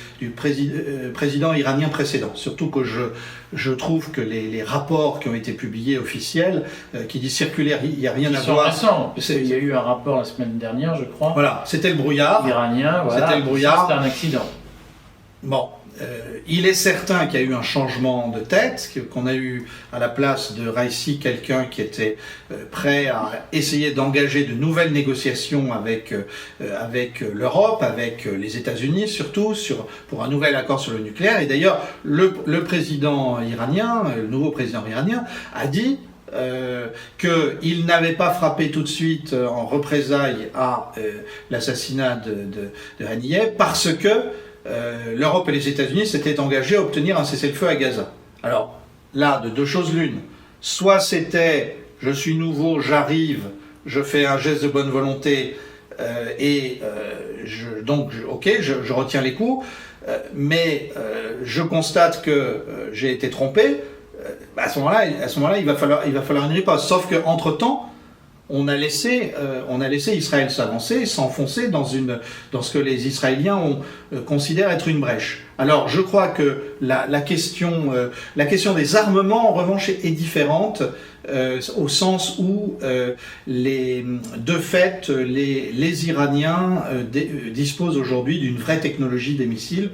président iranien précédent. Surtout que je trouve que les rapports qui ont été publiés officiels, qui disent circulaire, il n'y a rien à voir. Il y a eu un rapport la semaine dernière, je crois. Voilà, c'était le brouillard. Iranien, voilà. C'était le brouillard. C'était un accident. Bon. Il est certain qu'il y a eu un changement de tête, qu'on a eu à la place de Raisi quelqu'un qui était prêt à essayer d'engager de nouvelles négociations avec l'Europe, avec les États-Unis surtout, pour un nouvel accord sur le nucléaire. Et d'ailleurs, le président iranien, le nouveau président iranien, a dit qu'il n'avait pas frappé tout de suite en représailles à l'assassinat de Haniyeh parce que l'Europe et les États-Unis s'étaient engagés à obtenir un cessez-le-feu à Gaza. Alors, là, de deux choses l'une. Soit c'était « je suis nouveau, j'arrive, je fais un geste de bonne volonté je retiens les coups, mais je constate que j'ai été trompé », à ce moment-là, il va falloir une riposte. Sauf qu'entre-temps, on a laissé Israël s'avancer, s'enfoncer dans ce que les Israéliens considèrent être une brèche. Alors, je crois que la question des armements, en revanche, est différente, au sens où, de fait, les Iraniens disposent aujourd'hui d'une vraie technologie des missiles,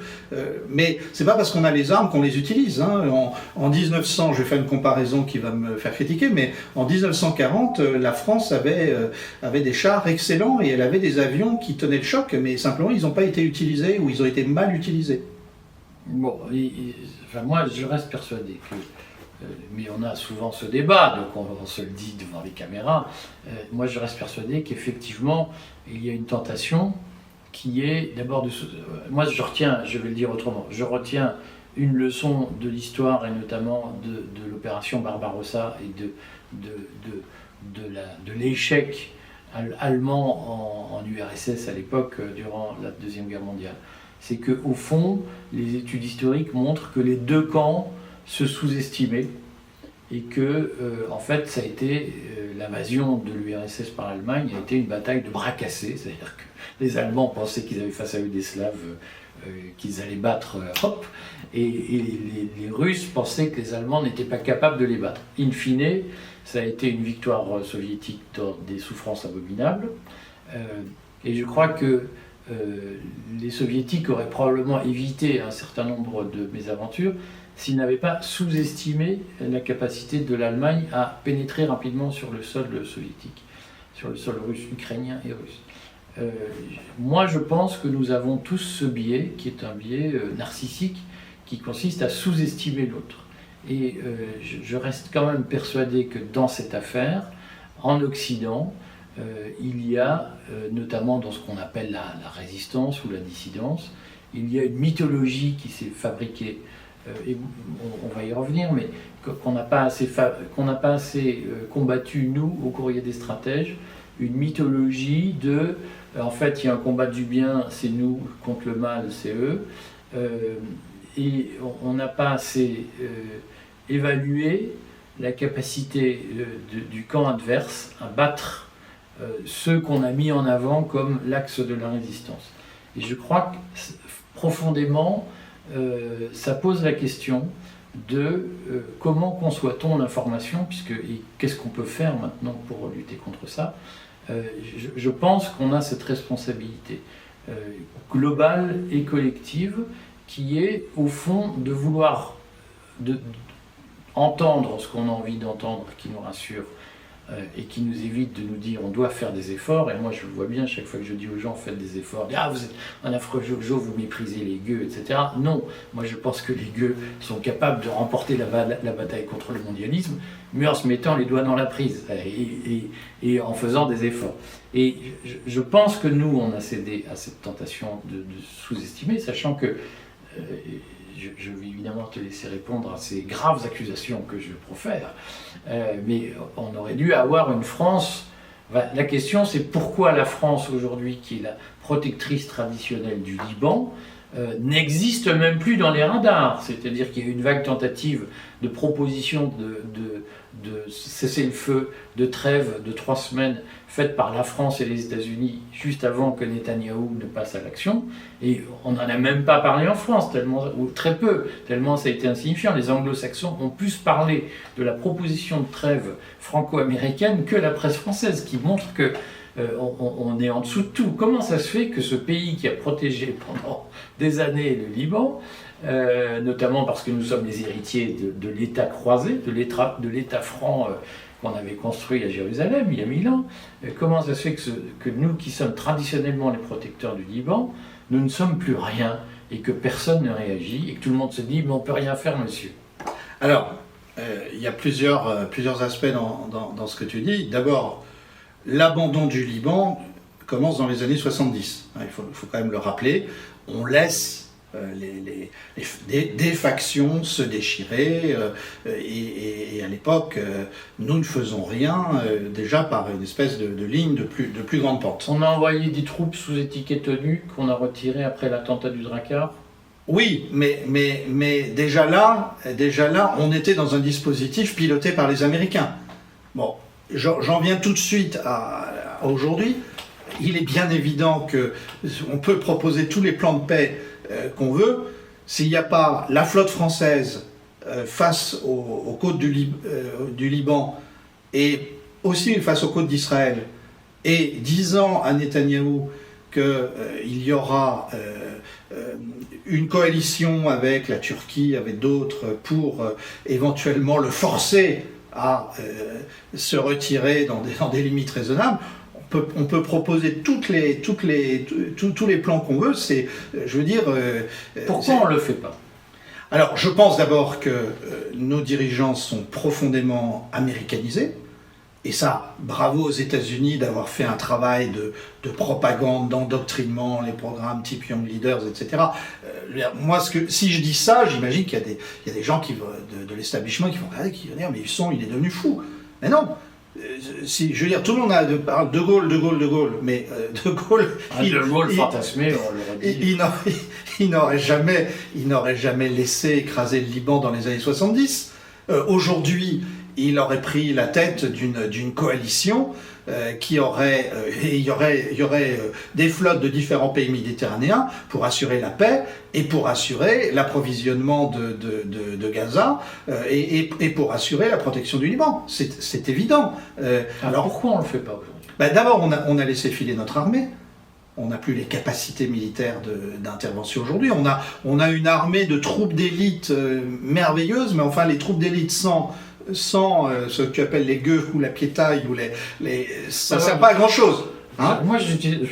mais c'est pas parce qu'on a les armes qu'on les utilise. Hein. En 1900, je vais faire une comparaison qui va me faire critiquer, mais en 1940, la France avait des chars excellents et elle avait des avions qui tenaient le choc, mais simplement ils n'ont pas été utilisés ou ils ont été mal utilisés. Bon, moi je reste persuadé que, mais on a souvent ce débat, donc on se le dit devant les caméras, moi je reste persuadé qu'effectivement il y a une tentation qui est d'abord moi je vais le dire autrement, je retiens une leçon de l'histoire et notamment de l'opération Barbarossa et de l'échec allemand en URSS à l'époque durant la Deuxième Guerre mondiale. C'est qu'au fond, les études historiques montrent que les deux camps se sous-estimaient et que, en fait, ça a été l'invasion de l'URSS par l'Allemagne a été une bataille de bras cassés, c'est-à-dire que les Allemands pensaient qu'ils avaient face à eux des Slaves qu'ils allaient battre, et les Russes pensaient que les Allemands n'étaient pas capables de les battre. In fine, ça a été une victoire soviétique dans des souffrances abominables, et je crois que les soviétiques auraient probablement évité un certain nombre de mésaventures s'ils n'avaient pas sous-estimé la capacité de l'Allemagne à pénétrer rapidement sur le sol soviétique, sur le sol russe, ukrainien et russe. Moi, je pense que nous avons tous ce biais, qui est un biais narcissique, qui consiste à sous-estimer l'autre. Et je reste quand même persuadé que dans cette affaire, en Occident, il y a, notamment dans ce qu'on appelle la résistance ou la dissidence, il y a une mythologie qui s'est fabriquée, et on va y revenir, mais qu'on n'a pas assez combattu, nous, au Courrier des Stratèges, une mythologie de, en fait, il y a un combat du bien, c'est nous, contre le mal, c'est eux, et on n'a pas assez évalué la capacité du camp adverse à battre ceux qu'on a mis en avant comme l'axe de la résistance. Et je crois que profondément, ça pose la question de comment conçoit-on l'information, et qu'est-ce qu'on peut faire maintenant pour lutter contre ça. Je pense qu'on a cette responsabilité globale et collective qui est au fond de vouloir entendre ce qu'on a envie d'entendre, qui nous rassure, et qui nous évite de nous dire on doit faire des efforts. Et moi je le vois bien, chaque fois que je dis aux gens faites des efforts, ah vous êtes un affreux jojo, vous méprisez les gueux, etc. Non, moi je pense que les gueux sont capables de remporter la bataille contre le mondialisme, mais en se mettant les doigts dans la prise et en faisant des efforts. Et je pense que nous on a cédé à cette tentation de sous-estimer, sachant que je vais évidemment te laisser répondre à ces graves accusations que je profère, mais on aurait dû avoir une France. La question, c'est pourquoi la France aujourd'hui, qui est la protectrice traditionnelle du Liban, n'existe même plus dans les radars. C'est-à-dire qu'il y a eu une vague tentative de proposition de cessez-le-feu, de trêve de 3 semaines faite par la France et les États-Unis juste avant que Netanyahou ne passe à l'action. Et on n'en a même pas parlé en France, tellement, ou très peu, tellement ça a été insignifiant. Les anglo-saxons ont plus parlé de la proposition de trêve franco-américaine que la presse française, qui montre que on est en dessous de tout. Comment ça se fait que ce pays qui a protégé pendant des années le Liban, notamment parce que nous sommes les héritiers de l'État croisé, de l'État franc qu'on avait construit à Jérusalem il y a 1000 ans, comment ça se fait que nous qui sommes traditionnellement les protecteurs du Liban, nous ne sommes plus rien et que personne ne réagit et que tout le monde se dit mais on ne peut rien faire, monsieur? Alors, il y a plusieurs aspects dans ce que tu dis. D'abord, l'abandon du Liban commence dans les années 70. Il faut quand même le rappeler. On laisse des factions se déchirer et à l'époque, nous ne faisons rien déjà par une espèce de ligne de plus grande pente. On a envoyé des troupes sous étiquette ONU qu'on a retirées après l'attentat du Drakkar. Oui, mais déjà là, on était dans un dispositif piloté par les Américains. Bon, j'en viens tout de suite à aujourd'hui. Il est bien évident qu'on peut proposer tous les plans de paix qu'on veut. S'il n'y a pas la flotte française face aux côtes du Liban et aussi face aux côtes d'Israël, et disant à Netanyahou qu'il y aura une coalition avec la Turquie, avec d'autres, pour éventuellement le forcer à se retirer dans des limites raisonnables, on peut proposer tous les plans qu'on veut. Pourquoi on ne le fait pas? Alors, je pense d'abord que nos dirigeants sont profondément américanisés. Et ça, bravo aux États-Unis d'avoir fait un travail de propagande, d'endoctrinement, les programmes type Young Leaders, etc. Moi, si je dis ça, j'imagine qu'il y a des gens de l'establishment qui vont regarder, qui vont dire, mais il est devenu fou. Mais non. Je veux dire, tout le monde parle de Gaulle, mais De Gaulle... De Gaulle fantasmé, on l'aurait dit. Il n'aurait jamais laissé écraser le Liban dans les années 70. Aujourd'hui, il aurait pris la tête d'une coalition il y aurait des flottes de différents pays méditerranéens pour assurer la paix et pour assurer l'approvisionnement de Gaza et pour assurer la protection du Liban. C'est évident. Alors pourquoi on ne le fait pas aujourd'hui? D'abord, on a laissé filer notre armée. On n'a plus les capacités militaires d'intervention aujourd'hui. On a une armée de troupes d'élite merveilleuses, mais enfin les troupes d'élite sans ce que tu appelles les gueux ou la piétaille, ça ne sert pas à grand chose. Hein? Moi,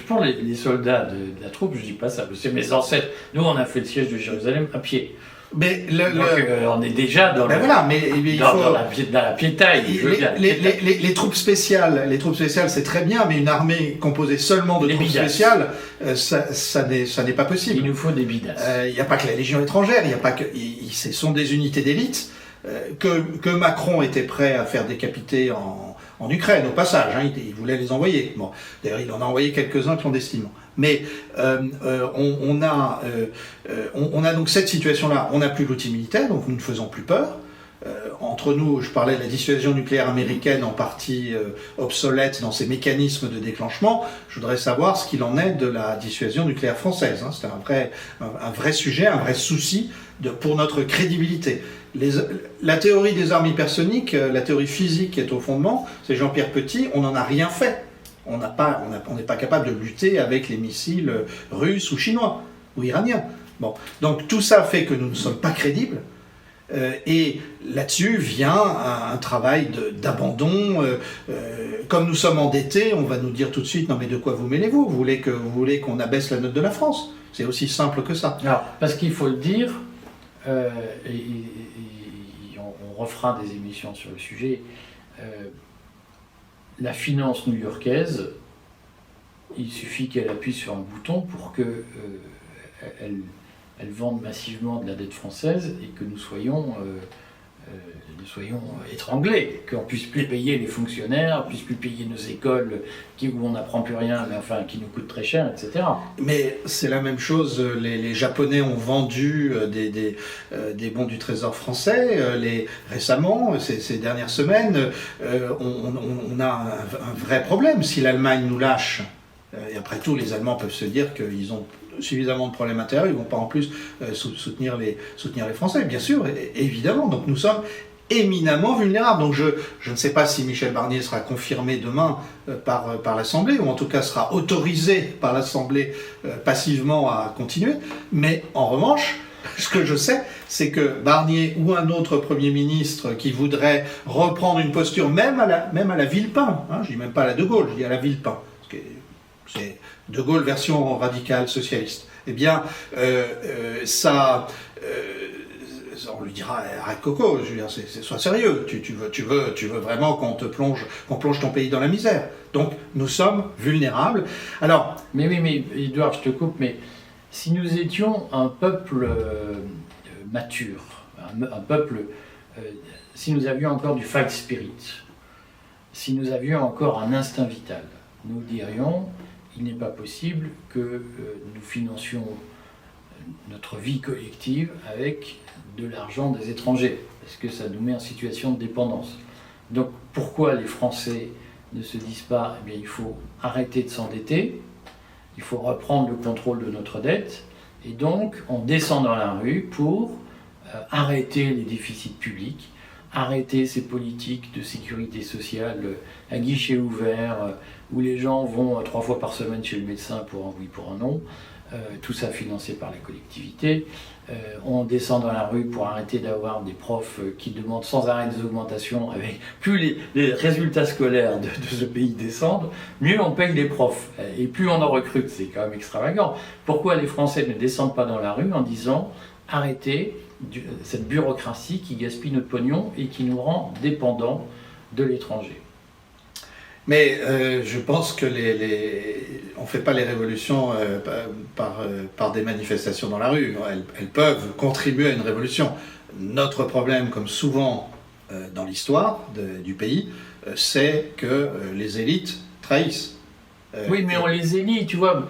pour les soldats de la troupe, je ne dis pas ça, c'est mes ancêtres. Nous, on a fait le siège de Jérusalem à pied. Mais donc, on est déjà dans, dans la piétaille. Les troupes spéciales, c'est très bien, mais une armée composée seulement de troupes spéciales, ça n'est pas possible. Il nous faut des bidasses. Il n'y a pas que la Légion étrangère, ce sont des unités d'élite que Macron était prêt à faire décapiter en Ukraine, au passage. Hein, il voulait les envoyer. Bon, d'ailleurs, il en a envoyé quelques-uns clandestinement. Mais on a donc cette situation-là. On n'a plus l'outil militaire, donc nous ne faisons plus peur. Entre nous, je parlais de la dissuasion nucléaire américaine en partie obsolète dans ses mécanismes de déclenchement. Je voudrais savoir ce qu'il en est de la dissuasion nucléaire française. Hein. C'est un vrai sujet, un vrai souci pour notre crédibilité. La théorie des armes hypersoniques, la théorie physique qui est au fondement, c'est Jean-Pierre Petit, on n'en a rien fait. On n'est pas capable de lutter avec les missiles russes ou chinois ou iraniens. Bon. Donc tout ça fait que nous ne sommes pas crédibles. Et là-dessus vient un travail d'abandon. Comme nous sommes endettés, on va nous dire tout de suite, non mais de quoi vous mêlez-vous? Vous voulez qu'on abaisse la note de la France? C'est aussi simple que ça. Alors, parce qu'il faut le dire, on refera des émissions sur le sujet, la finance new-yorkaise, il suffit qu'elle appuie sur un bouton pour que elle vende massivement de la dette française et que nous soyons étranglés, qu'on ne puisse plus payer les fonctionnaires, qu'on ne puisse plus payer nos écoles où on n'apprend plus rien, mais enfin qui nous coûtent très cher, etc. Mais c'est la même chose, les Japonais ont vendu des bons du Trésor français récemment, ces dernières semaines. On a un vrai problème. Si l'Allemagne nous lâche, et après tout, les Allemands peuvent se dire qu'ils ont suffisamment de problèmes intérieurs, ils ne vont pas en plus soutenir les Français, bien sûr, évidemment. Donc nous sommes éminemment vulnérables. Donc je ne sais pas si Michel Barnier sera confirmé demain par l'Assemblée, ou en tout cas sera autorisé par l'Assemblée passivement à continuer. Mais en revanche, ce que je sais, c'est que Barnier ou un autre Premier ministre qui voudrait reprendre une posture, même à la Villepin, hein, je ne dis même pas à la De Gaulle, je dis à la Villepin, parce que c'est De Gaulle version radicale socialiste, eh bien, on lui dira, arrête Coco, je veux dire, sois sérieux, tu veux vraiment qu'on plonge ton pays dans la misère. Donc, nous sommes vulnérables. Alors... Mais Édouard, je te coupe, mais si nous étions un peuple mature, un peuple, si nous avions encore du fight spirit, si nous avions encore un instinct vital, nous dirions, il n'est pas possible que nous financions notre vie collective avec de l'argent des étrangers, parce que ça nous met en situation de dépendance. Donc pourquoi les Français ne se disent pas, eh bien, il faut arrêter de s'endetter, il faut reprendre le contrôle de notre dette, et donc on descend dans la rue pour arrêter les déficits publics, arrêter ces politiques de sécurité sociale à guichet ouvert, où les gens vont 3 fois par semaine chez le médecin pour un oui, pour un non, tout ça financé par la collectivité. On descend dans la rue pour arrêter d'avoir des profs qui demandent sans arrêt des augmentations, avec plus les résultats scolaires de ce pays descendent, mieux on paye les profs, et plus on en recrute, c'est quand même extravagant. Pourquoi les Français ne descendent pas dans la rue en disant arrêtez cette bureaucratie qui gaspille notre pognon et qui nous rend dépendants de l'étranger? Mais je pense que on ne fait pas les révolutions par des manifestations dans la rue. Elles peuvent contribuer à une révolution. Notre problème, comme souvent dans l'histoire du pays, c'est que les élites trahissent. Oui, mais on les élit, tu vois.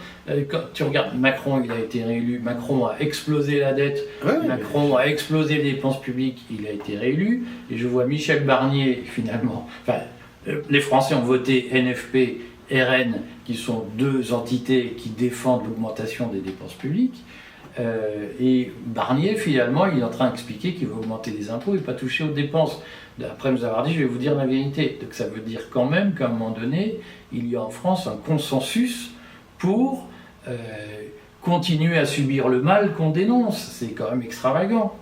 Quand tu regardes, Macron, il a été réélu. Macron a explosé la dette. Ouais, Macron a explosé les dépenses publiques. Il a été réélu. Et je vois Michel Barnier, finalement. Enfin, les Français ont voté NFP, RN, qui sont deux entités qui défendent l'augmentation des dépenses publiques. Et Barnier, finalement, il est en train d'expliquer qu'il va augmenter les impôts et pas toucher aux dépenses. Après nous avoir dit, je vais vous dire la vérité. Donc ça veut dire quand même qu'à un moment donné, il y a en France un consensus pour continuer à subir le mal qu'on dénonce. C'est quand même extravagant.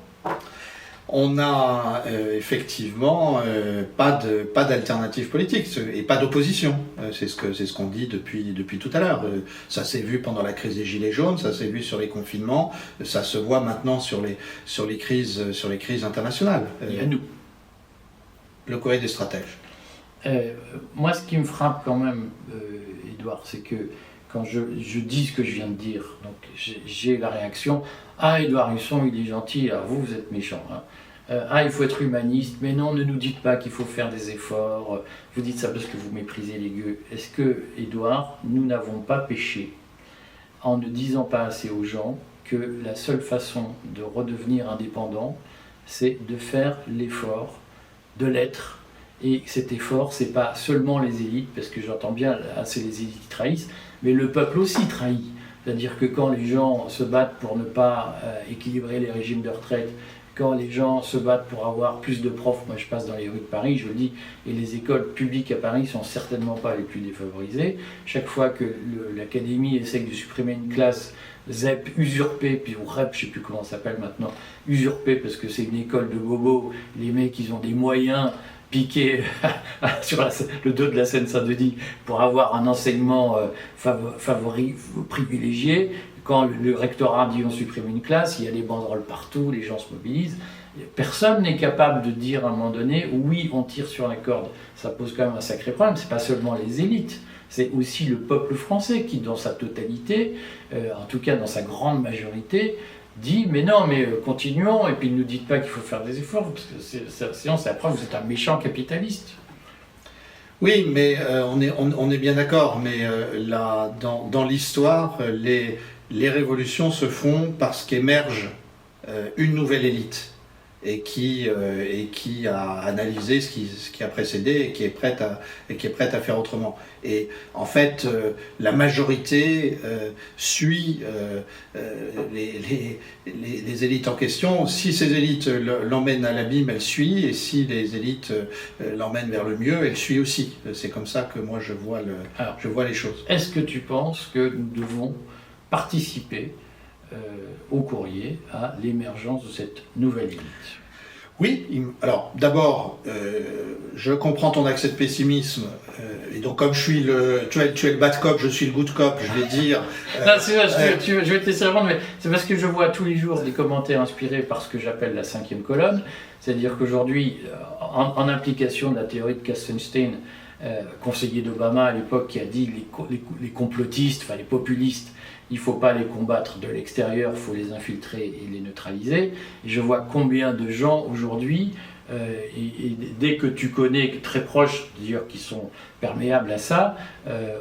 On n'a effectivement pas d'alternative politique et pas d'opposition. C'est ce qu'on dit depuis tout à l'heure. Ça s'est vu pendant la crise des Gilets jaunes, ça s'est vu sur les confinements, ça se voit maintenant sur les crises internationales. Et à nous. Le courrier des stratèges. Moi, ce qui me frappe quand même, Édouard, c'est que quand je dis ce que je viens de dire, donc j'ai la réaction « Ah, Édouard Husson, il est gentil, alors vous êtes méchant. Hein. Ah, il faut être humaniste, mais non, ne nous dites pas qu'il faut faire des efforts, vous dites ça parce que vous méprisez les gueux. » Est-ce que, Édouard, nous n'avons pas péché en ne disant pas assez aux gens que la seule façon de redevenir indépendant, c'est de faire l'effort de l'être? Et cet effort, c'est pas seulement les élites, parce que j'entends bien, c'est les élites qui trahissent, mais le peuple aussi trahit. C'est-à-dire que quand les gens se battent pour ne pas équilibrer les régimes de retraite, quand les gens se battent pour avoir plus de profs, moi je passe dans les rues de Paris, je le dis, et les écoles publiques à Paris sont certainement pas les plus défavorisées. Chaque fois que l'académie essaie de supprimer une classe ZEP usurpé, puis ou REP, je ne sais plus comment ça s'appelle maintenant, usurpé parce que c'est une école de bobos, les mecs ils ont des moyens piqués sur le dos de la Seine-Saint-Denis pour avoir un enseignement privilégié. Quand le rectorat dit on supprime une classe, il y a des banderoles partout, les gens se mobilisent. Personne n'est capable de dire à un moment donné, oui, on tire sur la corde. Ça pose quand même un sacré problème. C'est pas seulement les élites, c'est aussi le peuple français qui, dans sa totalité, en tout cas dans sa grande majorité, dit mais non, mais continuons, et puis ne nous dites pas qu'il faut faire des efforts, parce que sinon c'est la preuve que vous êtes un méchant capitaliste. Oui, mais on est bien d'accord, mais là, dans l'histoire, les révolutions se font parce qu'émerge une nouvelle élite et qui a analysé ce qui a précédé et qui est prête à faire autrement. Et en fait, la majorité suit les élites en question. Si ces élites l'emmènent à l'abîme, elle suit, et si les élites l'emmènent vers le mieux, elle suit aussi. C'est comme ça que moi je vois les choses. Est-ce que tu penses que nous devons participer au courrier à l'émergence de cette nouvelle élite? Oui, alors d'abord, je comprends ton accès de pessimisme, et donc comme je suis tu es le bad cop, je suis le good cop, je vais dire... Non, je vais te laisser répondre, mais c'est parce que je vois tous les jours des commentaires inspirés par ce que j'appelle la 5e colonne, c'est-à-dire qu'aujourd'hui, en application de la théorie de Kassenstein, conseiller d'Obama à l'époque, qui a dit les complotistes, enfin les populistes, il ne faut pas les combattre de l'extérieur, il faut les infiltrer et les neutraliser. Et je vois combien de gens aujourd'hui, et dès que tu connais, très proches d'ailleurs, qui sont perméables à ça,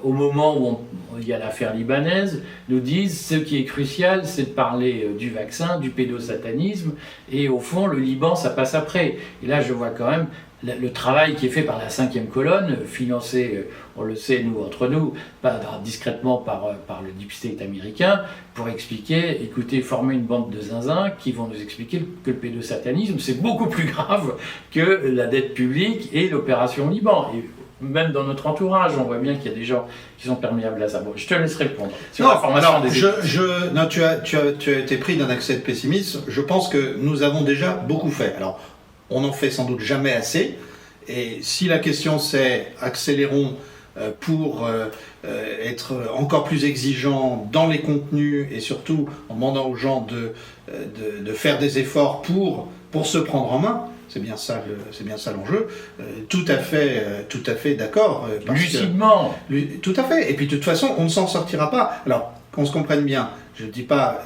au moment où il y a l'affaire libanaise, nous disent ce qui est crucial, c'est de parler du vaccin, du pédosatanisme, et au fond, le Liban, ça passe après. Et là, je vois quand même le travail qui est fait par la 5e colonne, financé, on le sait, nous, entre nous, pas discrètement par le deep state américain, pour expliquer, écoutez, former une bande de zinzins qui vont nous expliquer que le pédosatanisme, c'est beaucoup plus grave que la dette publique et l'opération Liban. Et même dans notre entourage, on voit bien qu'il y a des gens qui sont perméables à ça. Bon, je te laisse répondre. Non, alors, non, tu as été pris d'un accès de pessimisme. Je pense que nous avons déjà beaucoup fait. Alors, on n'en fait sans doute jamais assez. Et si la question c'est accélérons pour être encore plus exigeants dans les contenus et surtout en demandant aux gens de faire des efforts pour se prendre en main, c'est bien ça l'enjeu. Tout à fait d'accord. Lucidement. Tout à fait. Et puis de toute façon, on ne s'en sortira pas. Alors, qu'on se comprenne bien, je dis pas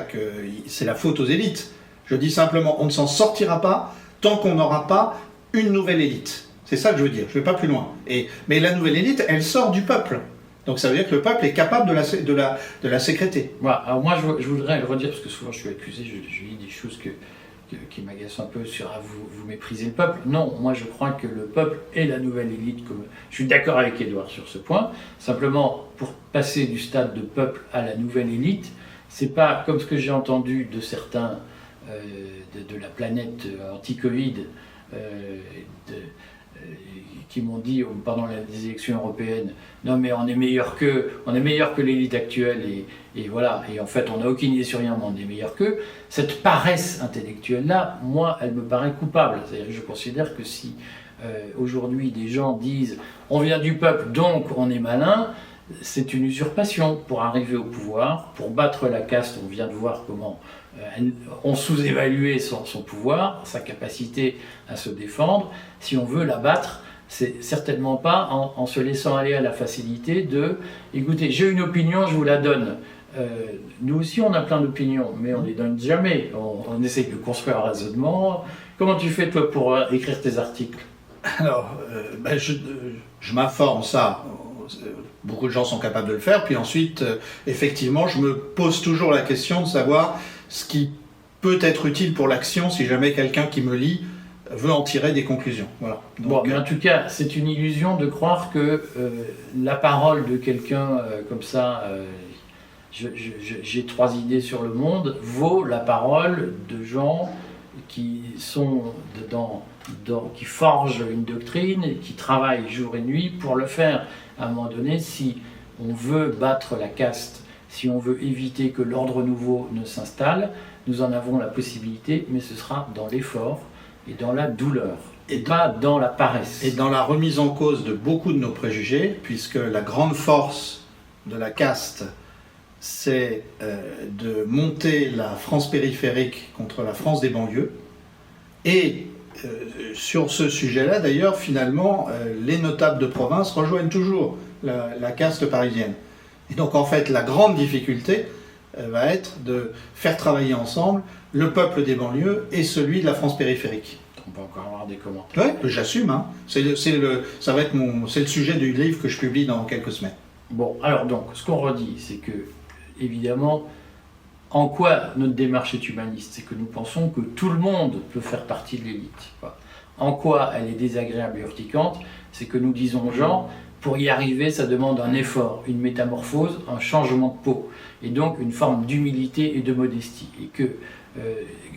que c'est la faute aux élites. Je dis simplement, on ne s'en sortira pas tant qu'on n'aura pas une nouvelle élite. C'est ça que je veux dire, je ne vais pas plus loin. Mais la nouvelle élite, elle sort du peuple. Donc ça veut dire que le peuple est capable de la sécréter. Voilà. Alors moi, je voudrais le redire, parce que souvent je suis accusé, je lis des choses qui m'agacent un peu sur vous méprisez le peuple. Non, moi je crois que le peuple est la nouvelle élite. Je suis d'accord avec Édouard sur ce point. Simplement, pour passer du stade de peuple à la nouvelle élite, c'est pas comme ce que j'ai entendu de certains de la planète anti-Covid qui m'ont dit pendant les élections européennes, non mais on est meilleur que l'élite actuelle et voilà, et en fait on n'a aucune idée sur rien, mais on est meilleur qu'eux. Cette paresse intellectuelle-là, moi, elle me paraît coupable. C'est-à-dire que je considère que si aujourd'hui des gens disent on vient du peuple donc on est malin, c'est une usurpation pour arriver au pouvoir, pour battre la caste. On vient de voir comment on sous-évaluait son pouvoir, sa capacité à se défendre. Si on veut la battre, c'est certainement pas en se laissant aller à la facilité de « écoutez, j'ai une opinion, je vous la donne ». Nous aussi, on a plein d'opinions, mais on ne les donne jamais. On essaie de construire un raisonnement. Comment tu fais, toi, pour écrire tes articles? Alors, je m'informe, ça. Beaucoup de gens sont capables de le faire. Puis ensuite, effectivement, je me pose toujours la question de savoir ce qui peut être utile pour l'action si jamais quelqu'un qui me lit veut en tirer des conclusions. Voilà. Donc, bon, mais en tout cas, c'est une illusion de croire que la parole de quelqu'un comme ça, j'ai 3 idées sur le monde, vaut la parole de gens qui sont qui forgent une doctrine, et qui travaillent jour et nuit pour le faire. À un moment donné, si on veut battre la caste, Si on veut éviter que l'ordre nouveau ne s'installe, nous en avons la possibilité, mais ce sera dans l'effort et dans la douleur, et pas dans la paresse. Et dans la remise en cause de beaucoup de nos préjugés, puisque la grande force de la caste, c'est de monter la France périphérique contre la France des banlieues. Et sur ce sujet-là, d'ailleurs, finalement, les notables de province rejoignent toujours la caste parisienne. Et donc, en fait, la grande difficulté va être de faire travailler ensemble le peuple des banlieues et celui de la France périphérique. On peut encore avoir des commentaires. Oui, j'assume. Hein. C'est le sujet du livre que je publie dans quelques semaines. Bon, alors donc, ce qu'on redit, c'est que, évidemment, en quoi notre démarche est humaniste? C'est que nous pensons que tout le monde peut faire partie de l'élite. En quoi elle est désagréable et urticante? C'est que nous disons aux gens, pour y arriver, ça demande un effort, une métamorphose, un changement de peau, et donc une forme d'humilité et de modestie. Et que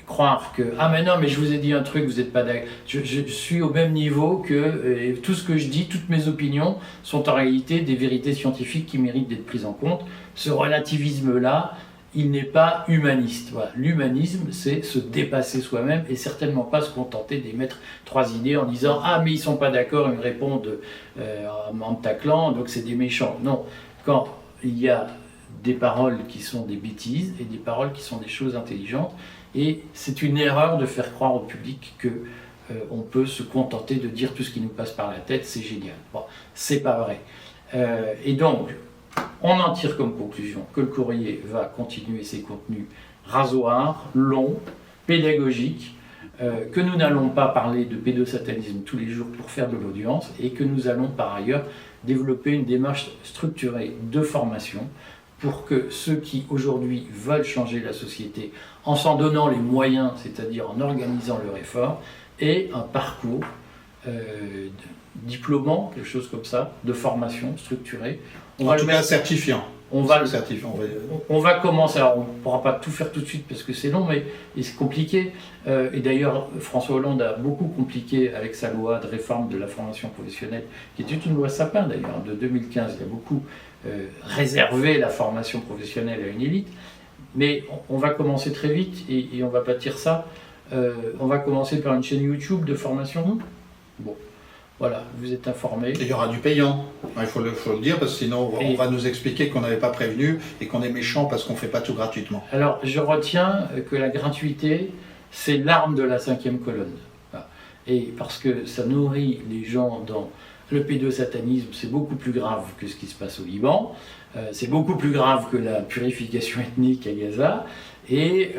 croire que « Ah mais non, mais je vous ai dit un truc, vous n'êtes pas d'accord. Je suis au même niveau que tout ce que je dis, toutes mes opinions sont en réalité des vérités scientifiques qui méritent d'être prises en compte. » Ce relativisme-là, il n'est pas humaniste. Voilà. L'humanisme, c'est se dépasser soi-même et certainement pas se contenter d'émettre 3 idées en disant « Ah mais ils sont pas d'accord, ils me répondent en me taclant, donc c'est des méchants. » Non, quand il y a des paroles qui sont des bêtises et des paroles qui sont des choses intelligentes, et c'est une erreur de faire croire au public que on peut se contenter de dire tout ce qui nous passe par la tête, c'est génial. Bon, c'est pas vrai. Et donc, on en tire comme conclusion que le courrier va continuer ses contenus rasoirs, longs, pédagogiques, que nous n'allons pas parler de pédosatanisme tous les jours pour faire de l'audience et que nous allons par ailleurs développer une démarche structurée de formation pour que ceux qui aujourd'hui veulent changer la société en s'en donnant les moyens, c'est-à-dire en organisant leur effort, aient un parcours diplômant, quelque chose comme ça, de formation structurée. En tout cas certifiant. On va commencer, alors on ne pourra pas tout faire tout de suite parce que c'est long, mais c'est compliqué. Et d'ailleurs, François Hollande a beaucoup compliqué avec sa loi de réforme de la formation professionnelle, qui était une loi Sapin d'ailleurs, de 2015. Il a beaucoup réservé la formation professionnelle à une élite. Mais on va commencer très vite et on va bâtir ça. On va commencer par une chaîne YouTube de formation. Bon. Voilà, vous êtes informés. Il y aura du payant, il faut le dire, parce que sinon on va nous expliquer qu'on n'avait pas prévenu et qu'on est méchant parce qu'on ne fait pas tout gratuitement. Alors, je retiens que la gratuité, c'est l'arme de la 5e colonne. Voilà. Et parce que ça nourrit les gens dans le pédosatanisme, c'est beaucoup plus grave que ce qui se passe au Liban, c'est beaucoup plus grave que la purification ethnique à Gaza, et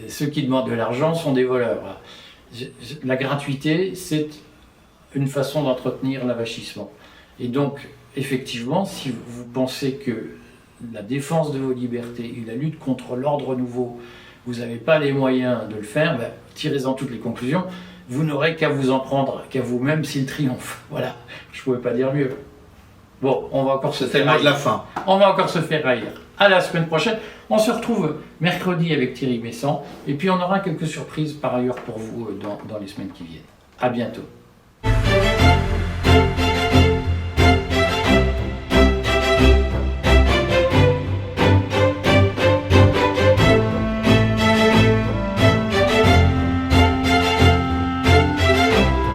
ceux qui demandent de l'argent sont des voleurs. Voilà. La gratuité, c'est une façon d'entretenir l'avachissement. Et donc, effectivement, si vous pensez que la défense de vos libertés et la lutte contre l'ordre nouveau, vous n'avez pas les moyens de le faire, ben, tirez-en toutes les conclusions. Vous n'aurez qu'à vous en prendre qu'à vous-même s'il triomphe. Voilà, je ne pouvais pas dire mieux. Bon, on va encore se faire haïr. De la fin. On va encore se faire haïr. À la semaine prochaine. On se retrouve mercredi avec Thierry Messant. Et puis on aura quelques surprises par ailleurs pour vous dans les semaines qui viennent. À bientôt.